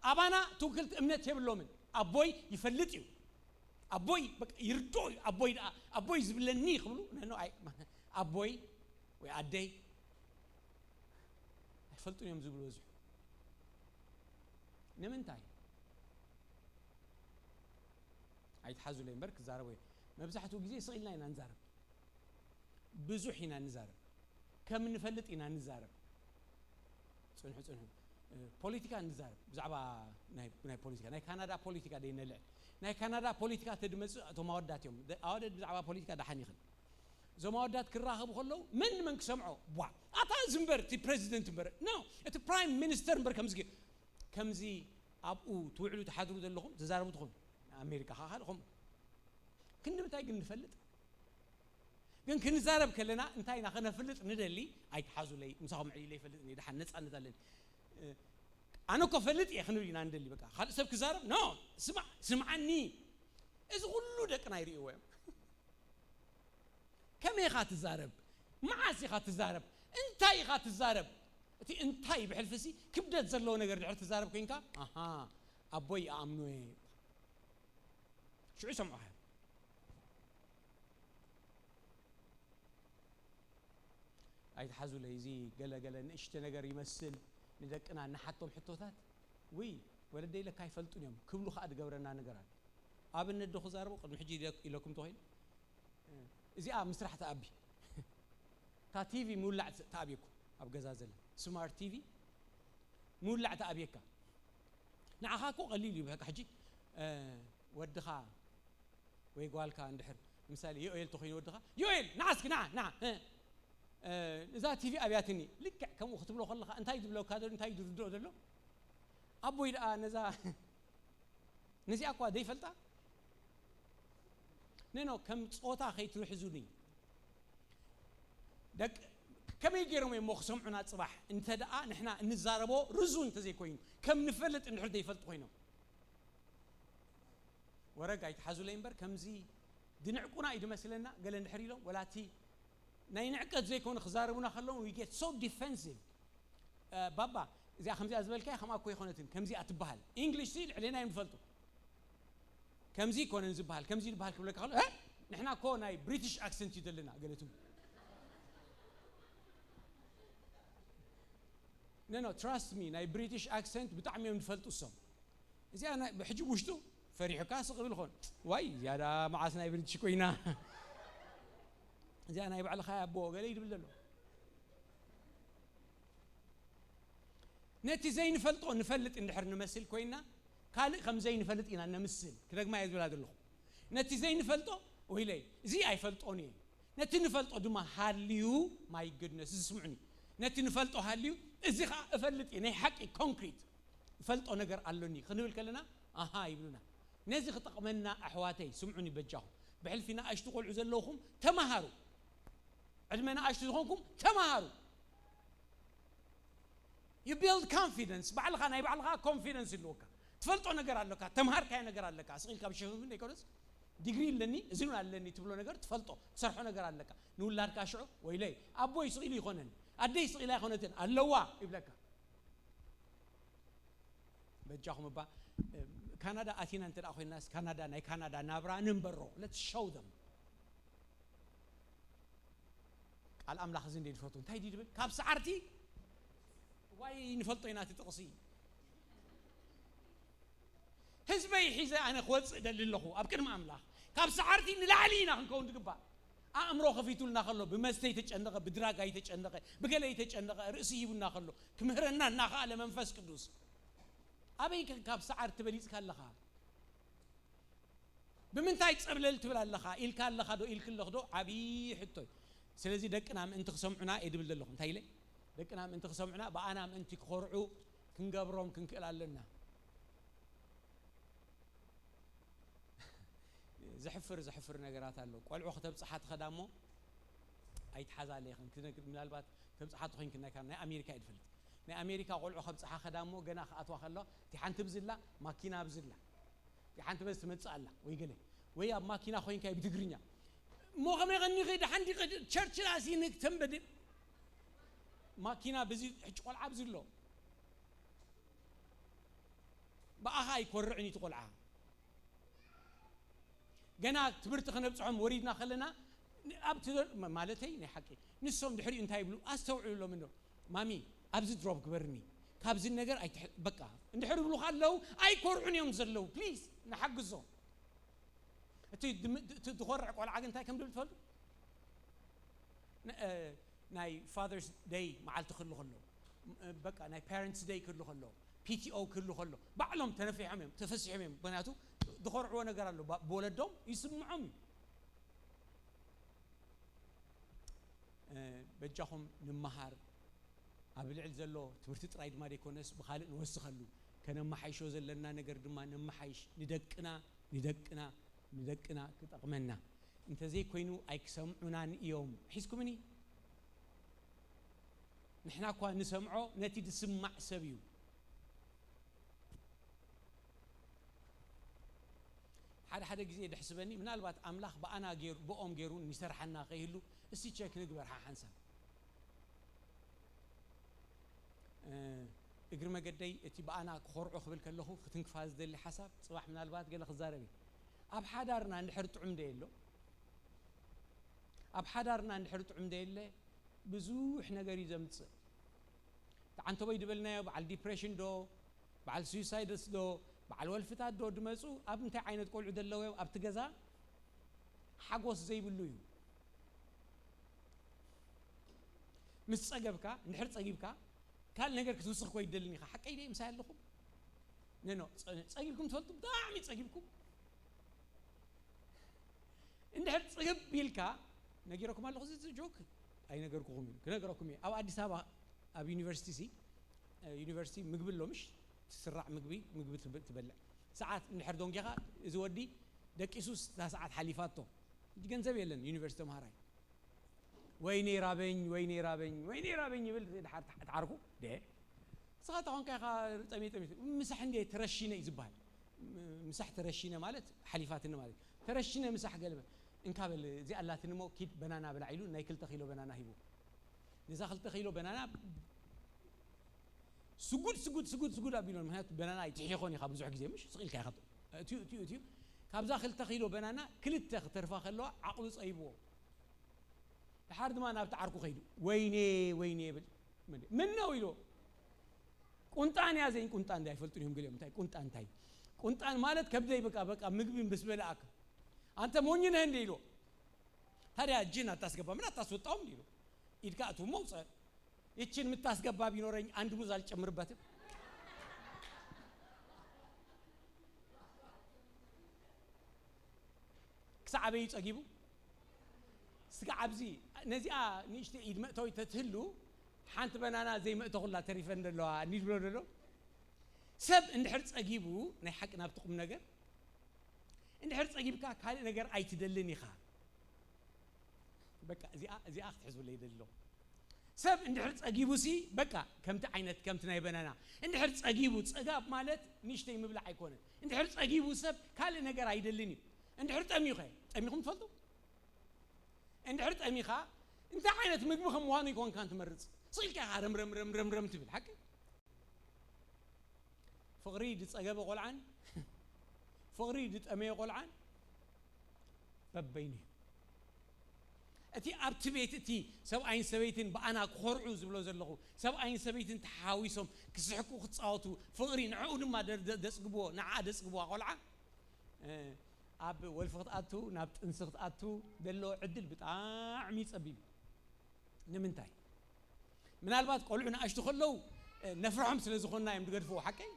ابانا توكلت امنت يبلو من ابوي يفلطيو ابوي بق يردو ابوي زبلني خبلو انه اي ابوي وي ادي يفلطون يوم زبلو وزح نمنتاي اي تحزوا لي مرك زاربوي مبزحتو غزي سقيلنا ينا نزارب بزحنا نزارب كم نفلطينا نزارب صنحو بوليتيكا نزارب بزعبا ناي بوليتيكا ناي كندا بوليتيكا دي نلع ناي كندا بوليتيكا تدمص تو موداتيوم اودد بزعبا بوليتيكا دحن يخل زو مودات كراخبو خلو من كسمعو وا اتا زمبر تي بريزيدنت بر نو ات برايم مينستر بر كمزي ابو توعلو تحضروا دلهم تزاربوا تخون امريكا خالهم كنا متاي نفلط ግን ክንዛረብ ከለና እንታይና ከነፍልጥ ንደሊ አይተሓዙ ለይ ምሳኹም ዕሊ ለይ ፈልጥ ኒ ደሓን ነፃነት ኣለኒ ኣነ ኮ ፈልጥ ይኽንብሊና እንደሊ በቃ ካልእ ሰብ ክዛረብ ኖ ስምዓኒ እዚ ኩሉ ደቅና ይርእይዎ እዮም ከመይ ኢኻ ትዛረብ መዓስ ኢኻ ትዛረብ እንታይ ኢኻ ትዛረብ እቲ እንታይ ብሕልፍሲ ክብደት ዘለዎ ነገር ድሕር ትዛረብ ኮይንካ ኣሃ ኣቦይ ኣምኖ ሽዑ ሰምዑ አይተሓዙ ለይዚ ገለገለ ንእሽተ ነገር ይመስል ንደቅና ንሓቶም ሕቶታት ወይ ወለደይ ለካ ይፈልጡን እዮም ክብሉ ኸ ድገብረና ነገር አለ ኣብነት ዶ ኸዛረቡ ቅድሚ ሕጂ ኢለኩም ተኸይል إذا مسرح تأبي تا تي في مولع تأبيكو أب جزازل سمارت تي في مولع تأبيكا نعخاكو قليل يبهك حجي ودخا ويقالكا عند حر مثال يويل تخين ودخا يويل نعسك نع إذا تي في أبياتني لك كم وقت بلو خلخا أنت يد بلو كادر أنت يد ردو دلو أبو يدا نزي أقوى دي فلتا نينو كم صوتا خي تروح زوني دك كم يجيرهم يمخصم عنا صباح انت دقا نحنا نزاربو رزون تزي كوين كم نفلت ان حد يفلت كوينو ورقا يتحازو لينبر كم زي دنعقونا يد مثلنا قال نحريلو ولا تي ناي نعقد زي كون خزاربونا خلون وي جيت سو ديفنسيف بابا زي خمسه ازبلكاي خما كو يخونتن كم زي اتبحال انجلش سي علينا ينفلتو كم زي كون نزبحال كم زي بحال كبلك خلو نحنا كوناي بريتش اكسنت يدلنا قالتهم No, trust me. ناي British accent بتعمي من فلت الصم. إذا أنا بحجي وشتو فريح كاس قبل خون. واي زيادة معاس ناي British كوينا. إذا أنا يبعل خيا أبوه قال لي يدبل له. نتي زين فلتو نفلت إن حر نمثل كوينا. قال خم زين فلت إن نمثل. كذا ما يدبل هذا اللخ. نتي زين فلتو ويلي زي أي فلتوني. نتي نفلتو دوما هاليو my goodness اسمعني. نتي نفلتو هاليو إذا فلت يعني حقي كونكريت فلتو نجر قالوني خلينا نقول لنا يبلونا نزي خطق منا أحواتي سمعوني بجاهم بحلفنا أشتغل عزلوهم تمهروا علمنا أشتغلكم تمهروا you build confidence بعلقة أنا بعلقة confidence اللوكا تفلتو نجر اللوكا تمهر كأي نجر اللوكا أصيل كاب شيء مني كورس ديجري لني زينو لني تبلو نجر تفلتو سرحوا نجر اللوكا نقول لارك أشعو ويلي أبوي يصير يخونن أديس إلى خونتين اللوا يبلكا بجاهم با كندا أثينا أنت أخوي الناس كندا ناي كندا نابرا نمبرو let's show them قال أملاخ زين دي الفوتون تاي دي كاب سعرتي واي نفلطيناتي تقصي حزبي حيزة أنا خوت دليل له أبكر ما أملاخ كاب سعرتي نلعلينا نكون تقبل أمره خفيتو لنا خلو بمستي تجندقه بدراقه تجندقه بقلي تجندقه رأسي يبنا خلو كمهرنا ناخا على منفس قدوس أبيك كاب سعر تبليز كاللخا بمنتاي تصبلل تبلا لخا إل كاللخا دو إل كاللخا عبي حتوي سلازي دقنا من انت خسمعنا يدبل لهم تايلي دقنا من انت خسمعنا بأنا من انت خرعو كنقبرهم كنكلال لنا زحفر نجارات اللو قال عقد بصحات خدامه أي تحزا عليهم كنا من البات تبصحات خين كنا كان أمريكا يدفلت نا أمريكا قال عقد بصحة خدامه جنا أتوا خلا تحنت بزلا ماكينة بزلا تحنت بس تمتصألا ويقولي ويا ماكينة خين كاي بتجرينا مو غمي غني غير حندي تشرش راسينك تنبدي ماكينة بزيد قال عبزلو بقى هاي كورعني تقول عام جنا تبرت خنا بصحهم وريدنا خلنا أبتدر مالتي نحكي نسهم دحري انتهى يبلو أستوعب له منه مامي أبزد دروب كبرني كابز النجار أي بقى ندحري بلو خلوا أي كورعني يوم زلوا بليز نحق الزون تخرع على عقل انتهى كم دول تفضل ناي فاذرز داي معل تخلو خلوا بقى ناي بارنتس داي كله خلوا PTO كله خلوا بعلم تنفي عمهم تفسي عمهم بناتو دخور عوانا قرالو بولدهم يسمعهم بجاهم نمهار قبل عزلو تمرت ترايد ما يكونس بخالق نوسخلو كان محيشو زلنا نقر دما نمحيش ندقنا كتقمنا انت زي كوينو ايكسمعونا يوم حسكمني نحنا كوا نسمعو نتي تسمع سبيو حدا جزء يحسبني من البات أملاخ بأنا غير بقوم غيرون نسرحنا قيلو استيشك نقبر حنسا اقر ما قدي اتي بأنا خرعو خبل كلهو ختنك فاز دي اللي حسب صباح من البات قال خزاربي أب حدارنا نحرت عمديلو أب حدارنا نحرت عمديلو بزوح نقري زمت عنتو بيدبلنا بعد ديبريشن دو بعد سويسايدس دو بعد والفتات دو دمسو أب انت عينت قول عدلوه أب تجزا حقوس زي باللويو مس صقبكا نحر صقيبكا كان نجر كتوسخ كوي يدلني حقي دي مسال لكم نو صقيبكم تفلطوا داعمي صقيبكم نحر صقب بيلكا نجيركم الله خذ جوك اي نجركم كنجركم او ادي سابا اب يونيفرسيتي سي يونيفرسيتي مقبل له مش تسرع مقبي تبلع ساعات نحر دونجيخا زودي دقيسوس ساعات حليفاتو ገንዘብ የለን ዩኒቨርሲቲ ማራይ ወይኔ ራበኝ ይብል ተዓርኩ ደ ሰዓት አሁን ካኻ ጠሜ ምሳሕ እንዴ ተረሽነ ይዝባል ምሳሕ ተረሽነ ማለት حليفاتنا ማለት ተረሽነ ምሳሕ ገልበ እንካበል እዚ አላትን ሞ ኪድ በናና ብላይሉ ናይ 2 ኪሎ በናና ሂቡ ነዛ 2 ኪሎ በናና ስጉድ አቢሎን ማለት በናና ይትሒኾን ይኻ ብዙሕ ግዜ ምሽ ስቂልካ ይኸጥ ቲዩ ካብዛ 2 ኪሎ በናና ክልተ ከተርፋ ከለዋ ዓቅሉ ፀይብዎ لحد ما نابت عركو خيدو ويني بل من ነው ይሎ ቁንጣን ያዘኝ ቁንጣን እንዳይፈልጡኝም ግለም ታይ ቁንጣን ታይ ቁንጣን ማለት ከብደይ በቃ ምግብን በስበላክ አንተ ሞኝ ነህ እንዴ ይሎ ታዲያ እጅን አታስገባ ምን አታስወጣውም ይሎ ይድካቱ መውጸ እቺን የምታስገባ ቢኖረኝ አንድ ሙዝ አልጨምርበትም ክሳበይ ጸጊቡ ስጋብዚ ነዚኣ ንሽተ ይድመተው ተትህሉ ሓንት በናና ዘይ መእተኹላ ተሪፈን ደለዋ ኒድ ብሎ ደሎ ሰብ እንድሕር ጸጊቡ ናይ ሓቅ ናብጥቁም ነገር እንድሕር ጸጊብካ ካልእ ነገር ኣይትደልን ኢኻ በቃ እዚኣ ክትሕዝብለ ይደሎ ሰብ እንድሕር ጸጊቡ ሲ በቃ ከምቲ ዓይነት ከምቲ ናይ በናና እንድሕር ጸጊቡ ጸጋብ ማለት ንሽተይ ምብላዕ ኣይኮነን እንድሕር ጸጊቡ ሰብ ካልእ ነገር ኣይደልን እዩ እንድሕር ጠሚኹም ትፈልጡ እንድሕር ጠሚኻ انت عينت مجمخم وانو يكون كانت مرز صيل كا رم تبل حق فغريد تصقب قلعان فغريد تأمي قلعان ببيني اتي ابت بيت اتي سو عين سبيتين بانا قرعو زبلو زلخو سو عين سبيتين تحاويسهم كسحكو خصاوتو فغري نعود ما دسقبو نعا دسقبو قلعه اب والفقط اتو نابت انسخت اتو دلو عدل بطاعم يصبيب نمنتاي من البات قلعنا اشتخلو نفرحهم سلازخونا يم دغدفو حقي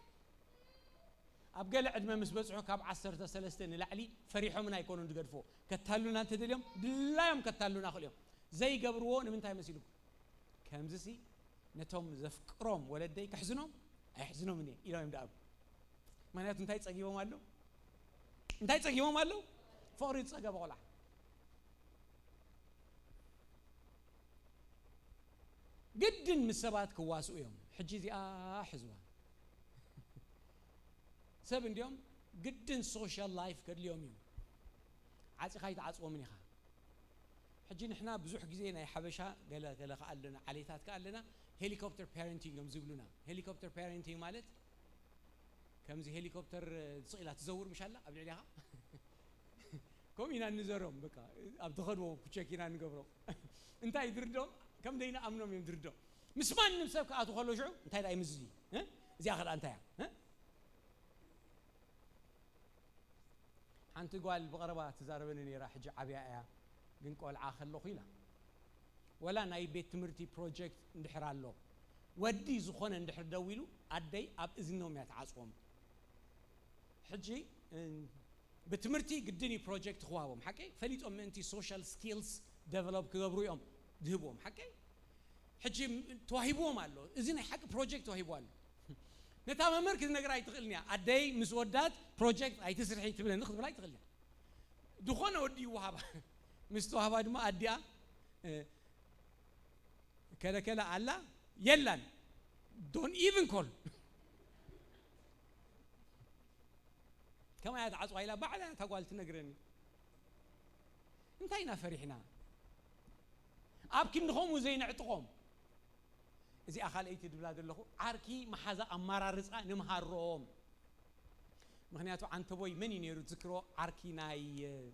ابقل عدمه مسبصحو كاب 10 3 لعلي فريحهم نا يكونوا دغدفو كتالونا انت دليم دلايم كتالونا خليهم زي قبرو نمنتاي مسيلكم كمزسي نتوم زفقروم ولدي كحزنهم ايحزنهم مني الى يم داب معناته انتي صقيبهم አለው انتي صقيبهم አለው فوري صقب قلع جدًا مسبات كواسو يوم حجي زي حزوان سبن اليوم جدًا سوشيال لايف كل يوم عاصي خايت عاصو منيخا حجي نحنا بزوح غزينا يا حبشا قال لنا عليتات قال لنا هليكوبتر بارنتينغ يمزبلونا هليكوبتر بارنتينغ مالت كم زي هليكوبتر صيله تزور مش الله ابي عليها كومينا نزورهم بقى ابتخدو كشكينا نقبرو انت يدردو كم دينا امنهم يمدردو مسمان نمسك اتو خلو شعو انت لا يمزلي ها زي اخر انت ها انت قال بقربه تزاربنني راح حج عبيا ግን ቆልዓ خلو خيلا ولا ناي بيت تمرتي بروجكت اندحرالو ودي زخونه اندحر دويلو ادي اب اذنهم يتعصوم حجي بتمرتي قدني بروجكت خوابهم حكي فليتهم انتي سوشيال سكيلز ديفلوب كغبرو يوم دهبهم حكي حجي توهيبهم قالو اذن حق بروجكت توهيبوال نتا مركز نغراي تخلنيا ادي مسودات بروجكت اي تسرحي تبل نخذ بلاي تخلنيا دخونه ودي وهابا مستوهابا دما اديا كلا الله يلان don't even call كما يتعصوا الى بعد تقول تنغرني انتينا فرحنا ابكي نخوم وزين عطقوم اذا اخال ايتي دبلاد لهو عركي محازا امارارصا نمحروم مخنياتو انت بوي من ينيرو ذكرو عركي ناي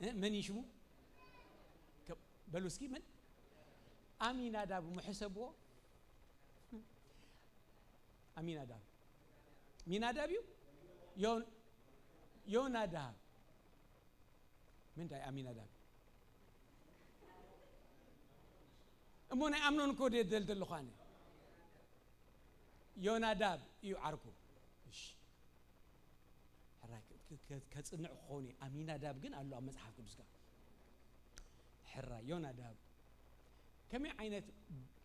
من يشمو بلوسكي من امين اداب محسبو امين اداب مين ادابيو يون اداب من داي امين اداب امون امنون كود يدلدل خانه يوناداب يعركو ايش حراك كصنع خوني اميناداب ግን አለው መጽሐፍ ቅዱስ ጋር حرا يوناداب كمي عينت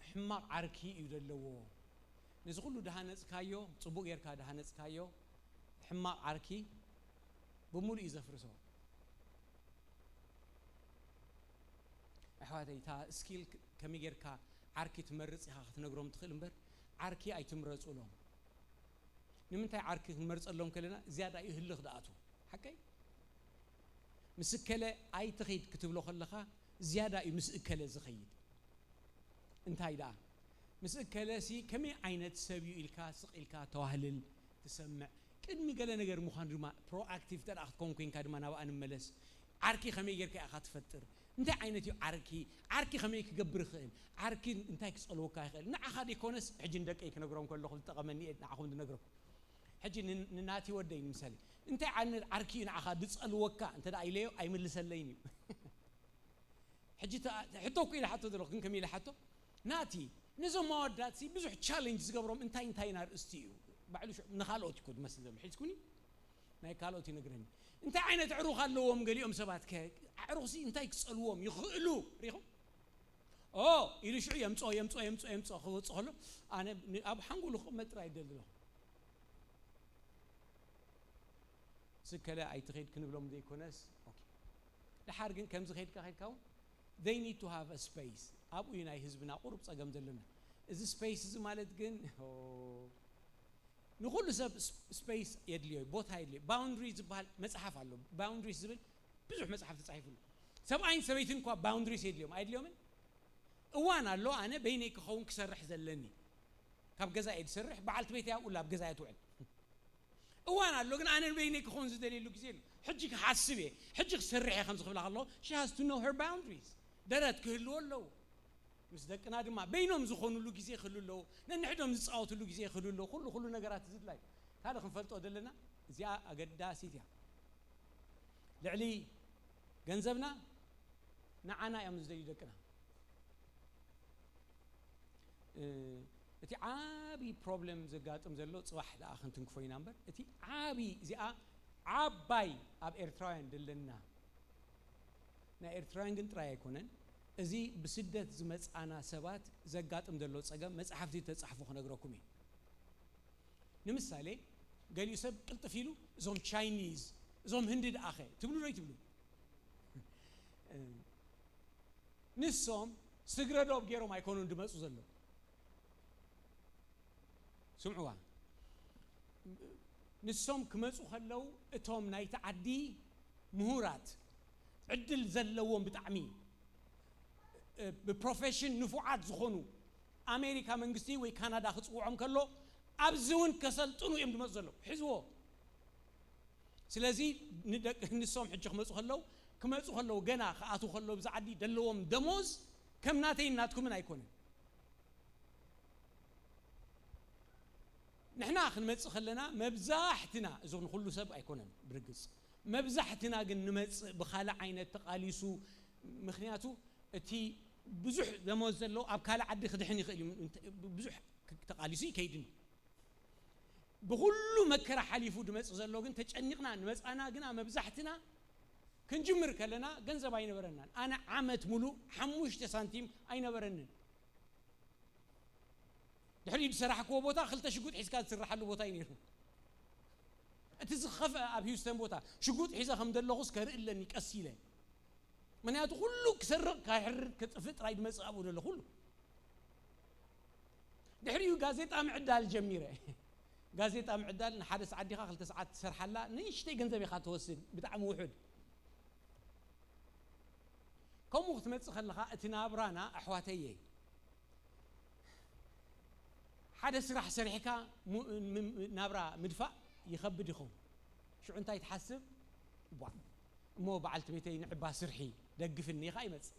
حماق عركي يدلو نز كله دهانص كايو صبوق يركا دهانص كايو حماق عركي بمول يزفرسو احواتي تا سكيل كمي يركا عركي تمرص يخا تنغروم تخيل امبر عركي اي تمرصولهم نمنتاي عركي تمرصلهم كلنا زياده يهلخ داتو حقي مسكله اي تخيد كتبلو خلخا زياده يمسكله زخيد انتاي دا مسكله سي كمي عينت سبيو الكا سق الكا توهلل تسمع قدمي قال ነገር مخان دما برو اكتيف تر اخ كونكين كدما نبا انملس عركي خمي يركي اخ تفطر انت عينتي عركي خمي كغبر خيل عركي انتاي كصلوكا خيل نعا خدي كونس حجي ندقي كنغروم كلخ تقمني نعاكم نغرو حجي نناتي ودي مثالي انت عن عركي نعا خد تصلوكا انت دا ايليو اي ملسليني حجي حطوك الى حطو دلو كن كمي لحطو ناتي نزو مودات سي بزح تشالنج زغبرهم انتاي نار استيو بعلو نخالوت يكون مثل زي حيتكوني ناي كالوتي نغرني انت عينت عروخ اللوم قاليهم سبات عروسي انتاي كصلوهم يخلو ريخو يلو شو يمصو خوصخلو انا اب حنقولو مترا يدللو سكلا اي تخيد كنبلوم دي كونس اوكي لحارجن كم زخيد كاو they need to have a space ابو يناي حزبنا قرب صقم زلنا እዚ space እዚ ማለት ግን ንኹሉ ሰብ space የድልዮ ቦታ የድልዮ boundaries ዝባል መጽሐፍ አለ boundaries ዝብል ብዙ መጽሐፍ ተጻሒፉ ሰብአይን ሰበይትን እንኳን boundaries የድልዮም አይድልዮም እዋን አሎ አነ በይነይ ክኸውን ክሰርሕ ዘለኒ ካብ ገዛ ይሰርሕ በዓልት ቤት ያው ላብ ገዛ ይትውዕል እዋን አሎ ግን አነ በይነይ ክኸውን ዝደልየሉ ግዜ ሕጂ ክሓስብ ሕጂ ክሰርሕ ከም ዝኽብላ ከሎ she has to know her boundaries ደረት ክህልወለው مس دقنا دما بينهم زخونلو غزي خلولو ننحدهم زصاوتلو غزي خلولو كل ነገራት ዝድላይ ካለ ክንፈልጦ ደለና እዚያ አገዳሲትያ ልዕሊ ገንዘብና ንዓና ያም ዝደይ ደቅና እቲ ዓቢ ፕሮብለም ዘጋጥም ዘሎ ጽባሕ ለአኽን ትንክፎይና እምበር እቲ ዓቢ እዚኣ ዓባይ ኣብ ኤርትራውያን ደለና ና ኤርትራውያን ግን ጥራይ አይኮነን እዚ بسدت ዝመጻና ሰባት ዘጋጥም ዘሎ ጸገም መጽሐፍቲ ተጻሕፉ ክነግረኩም እዩ ንምሳሌ ገሊኡ ሰብ ቅልጥፍ ኢሉ እዞም ቻይኒዝ እዞም ህንዲ አኸ ትብሉ ነው ትብሉ ንሶም ስግረዶብ ገይሮም አይኮኑ እንድመጹ ዘሎ ስምዑዋ ንሶም ክመጹ ከለው እቶም ናይ ተዓዲ ምሁራት ዕድል ዘለዎም ብጣዕሚ ببروفيشن نفوعات زخونو امريكا منغستي وي كندا خصوعهم كلو ابزون كسلطنو يم دمزلو حزو سلازي ندق نسوم حجخ مصو خلو كمصو خلو غنا خاتو خلو بزعدي دلوم دموز كم ناتي ناتكم من ايكون نحنا خنمص خلنا مبزاحتنا زون كله سب ايكونن برغص مبزاحتنا ግን نمص بخاله عينت تقاليسو مخنياتو اتي بزح دموزلو اب كاله عد خدحني يخيل بزح تقاليسي كيدن بكل مكره حليفو دمص زلو ግን ተጨንቅና نمصانا ግን مبزحتنا كنجمر كلنا ገንዘብ አይነበረና انا عامت ሙሉ 5 ሳንቲም አይነበረንን ድሕሪድ ሰራሕኮ ቦታ خلተ ሽጉጥ ሒስካ ትስራሐሉ ቦታ ይነሩ اتزخف اب هيوستن ቦታ ሽጉጥ ሒዛ ከም ደለኹስ ከርእለኒ ቀሲለ منياتو كله كسرق كحر كطفط رايد مصابو دله كله دحريو غازيطا معدال جميره غازيطا معدال نحدث عديخا 2 ساعات تسرحلا نيشتي غنزبي خا توسد بتعم وحد كم وقت مص خلخا اتنابرانا احواتيه حدث راح سرحكا نابرا مدفع يخبد يخو شو انت يتحسب بوا مو بعلت بيتين عبا سرحي دقفني خايمص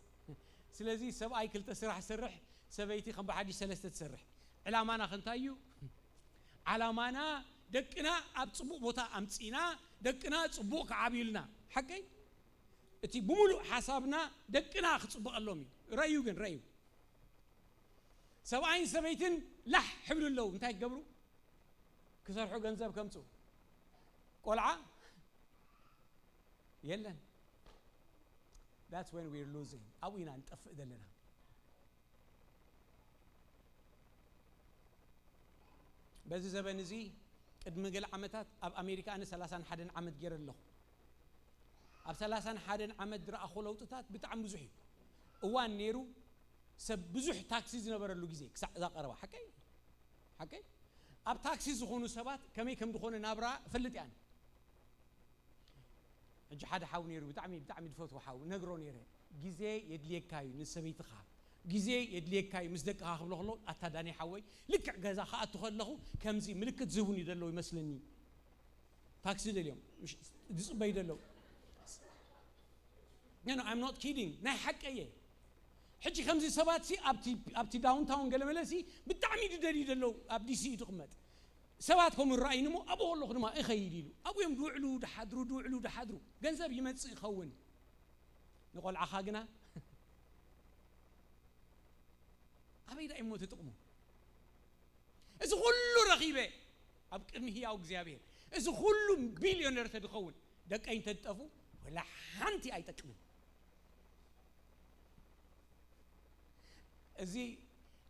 سلازي سباي كلت سرح سرح سبيتي خم بحدي ثلاثه تسرح علامانا خنتايو علامانا دقنا اب صبوق بوتا امصينا دقنا صبوق كعبيلنا حقي اتي بملو حسابنا دقنا خصبق اللومي رايو جن رايو سبعين سبيتين لح حبل اللو انتهى قبرو كسرحوا جنزاب كمسو قلعة يلا that's when we're losing أوينا نتفق دلنا بس زبان زي قد مقل عمتات أب أمريكا أنا 30 حدن عمد جير الله أب 30 حدن عمد رأى خلوطات بتعم بزحي وان نيرو سب بزح تاكسي زنبر اللو جزيك ذا قربا حكي أب تاكسي زخونو سبات كمي كم دخون نابرا فلت يعني أنت حدا حاول نيرو بتعمي دفوت وحاول نقرو نيره جزء يدليك كاي نسبيت خا جزء يدليك كاي مصدق خا خلو أتداني حوي لك جزا خا أتخلله كمزي ملكة زبوني دلو يمثلني تاكسي اليوم مش دصبي دلو no I'm not kidding نه حق أيه حجي خمسة سبات سي أبتي داون تاون قال ملاسي بتعمي دليل دلو أبدي سي تقمت سباتكم الرأي نمو أبو الله نما إخيليلو أبو يوم دوعلو دحدرو جنزب يمتس يخون نقول عخاقنا أبي دا إمو تتقمو إذا كله رغيبة أبكر هي أو جزابير إذا كله بليونير تدخون دك أين تتفو ولا حنتي أي تكمل زي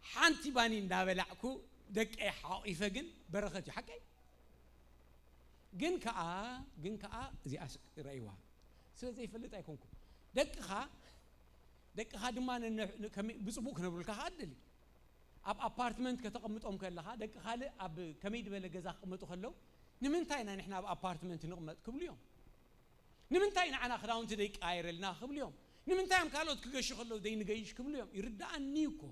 حنتي باني نابلعكو دك أي حائفة جن برختي حكي جن كأ زي رأيوها سلزي فلت أيكونكم دك خا دمان كم بسبوك نقول كهادلي أب أبارتمنت كتقمت أم كلها دك خالي أب كميد بلا جزاء قمتو خلو نمنتاينا نحنا أب أبارتمنت نقمت كل يوم نمنتاينا أنا خلاون تديك آيرلنا كل يوم نمنتايم كالوت كجش خلو دين جيش كل يوم يرد عن نيوكو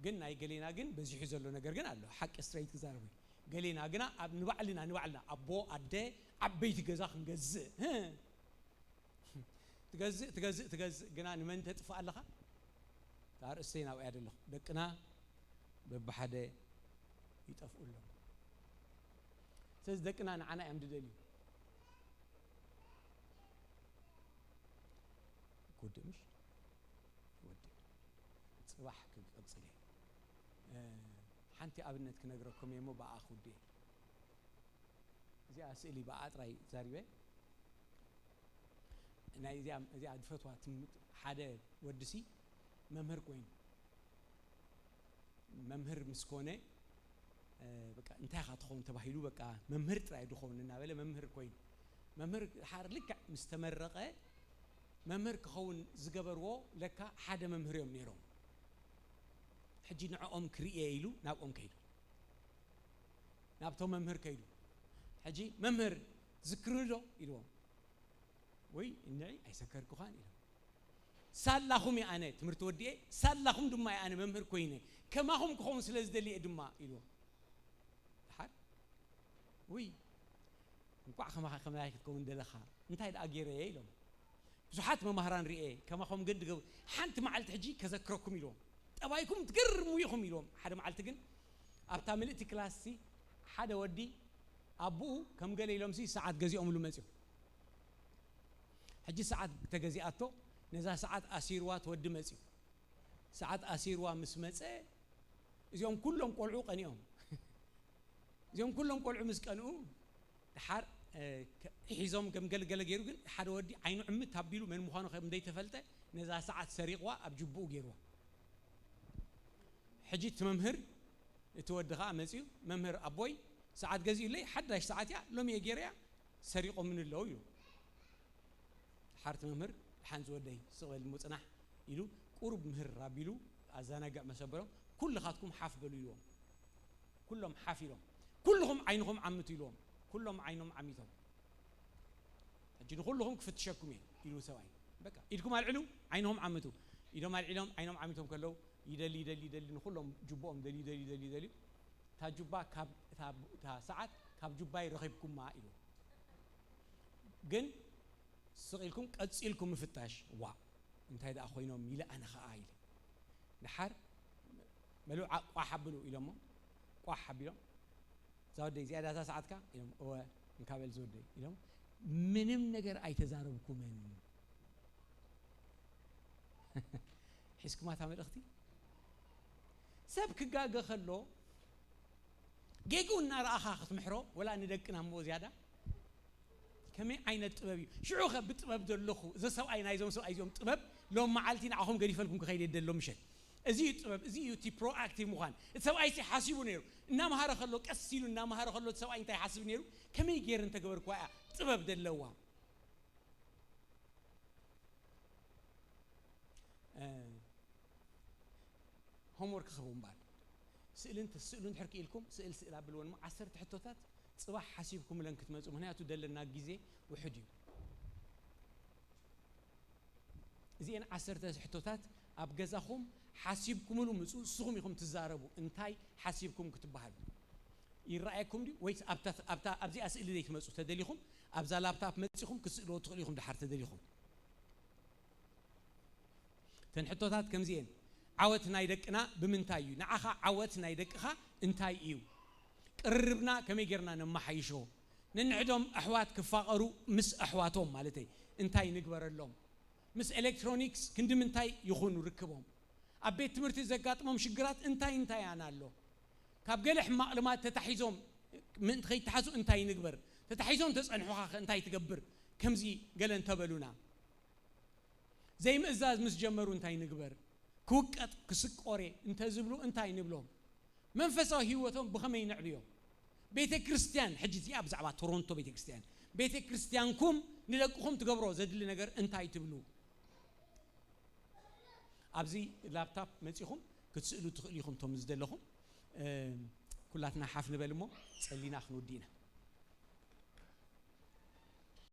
قلنا يقلينا قن بزي حزلو نقر قن قال له حق استريت كزاروي قلينا قنا أب نبعلنا أبو أدي عبيت جزاء نجزء تجزء قنا نمن تدفع لها تار السينا وعد الله دكنا ببحده يتفقوا له سيز دكنا أنا أمد دليل قدمش ودي صباح كتصلي حنتي أبنت كنقرأكم يمو بأخذ دي زي أسئلة بأطري زاريبه أنا زي أدفتوا حدا ودسي ممهر كوين ممهر مسكونة بقى انت هتخون تبهيلو بقى ممهر تراي دخون لنا ولا ممهر كوين ممهر حار لك مستمرقه ممهر كخون زغبرو لك حدا ممهر يوم نيرو حجي نعقوم كرييلو نعقوم كيدو نابتو ممهر كيدو حجي ممهر ذكرلو يلو وي اني ايسكركو خان يلو سالهم يا أنا تمرت ودي سالهم دم يا أنا ممهر كوينه كما هم كون سلز دلي دم يلو حر وي نقع خما يكون دلخا انت هيدا أجيره يلو زحات مهران رئي كما هم قد جو حنت معلت حجي كذكركم يلو أبايكم تقرموا يهم يلو حدا معلت جن أبتعملت كلاسي حدا ودي أبوه كم قال يلوم سي ساعات جزي أملو مزيو حجي ساعات تجزياتو نزا ساعات أسيروات ودمسيو ساعات أسيروا مسمسة يوم كلهم قلعوا قنيهم يوم كلهم قلعوا مسكنوا حار حيزهم كم قال جيرو قل حار ودي عين عمت تبيلو من مخانو خيم دي تفلته نزا ساعات سريقوا أبجبوا جيروا حجيت ممهر يتودخا مسيو ممهر أبوي ساعات جزي لي حد ساعات يا لم يجيريا سريقوا من اللويو حارت ممهر حنز ودي سوى المصنع يلو قرب مهر رابيلو أزانا قا مسبرو كل خاتكم حاف بلو يلوم كلهم حافلهم كلهم عينهم عمتيلهم كلهم عينهم عميتهم أجل كلهم كفتشكمين يلو سواي بكا إلكم العلو عينهم عمتو إذا ما العلم عينهم عميتهم كلو يدلي نخلهم جبهم دلي تجبا كاب تا ساعات كاب جباي رخيبكم ما إلو جن سقيلكم قصيلكم مفتاش وا انت هيدا اخوينهم ميلا انا خايل نحر ملو قحبلو اليوم قحبلو زودي زياده ساعتك اليوم هو نكابل زودي اليوم منم ነገር አይተዛረብኩምን حسكما تعمل أختي سبك جاجا خلو جيجو النار أخاخت محرو ولا ندقنا مو زيادة كمي عين الطبب شو خب الطبب دلخو إذا سو عين عايزهم سو عايزهم طبب لو ما عالتين عهم قريف لكم كخيل يدلهم مشت أزي طبب أزي يوتي برو أكتيف مخان تسوي عايز يحاسبون يرو إنما هذا خلو كسيلو إنما هذا خلو تسوي عين تحاسبون يرو كمي غير أنت كبر كواع طبب دلوا homework خبون بعد سئلون تحركي لكم سئل قبل ما 10 حتوتات صباح حسيبكم لين كتمصوا مهنياتو دلنا غيزي وحديو زين 10 حتوتات اب غزاخم حسيبكم له مصو سخم يكم تزاربوا انتاي حسيبكم كتبحالو يرايكم دي ويس ابتا ابزي اسئله ديك مصو تدليكم ابزا لابتاب مصيكم كسئلو تخليكم دحر تدليكم تنحتوتات كم زين عوت نايدقنا بمنتايو نعخا عوت نايدقخا انتاي ايو قربنا كمي غيرنا نمحيشو ننعدم احوات كفاقرو مس احواتهم مالتي انتاي نغبرلهم مس الكترونيكس كندم انتاي يخونو ركبهم ابيت تمرت زغاطمم شغرات انتاي انالو كاب قلح معلومات تتحيزهم من تخي تحازو انتاي نغبر تتحيزهم تصنحوها انتاي تغبر كمزي قالن تبلونا زي مئزاز مس جمرو انتاي نغبر كوكت كسقوري انت زبلو انتاي نبلهم منفسه هيوتهم بخمين نعليو بيت كريستيان حجتي ابزعبا تورونتو بيت كريستيان بيت كريستيانكم نلقكم تغبرو زدل نجر انتاي تبلو ابزي لابتوب مصيخم كتسالو تخليكم توم زدلكم كلاتنا حاف نبلمو صلينا خنودينا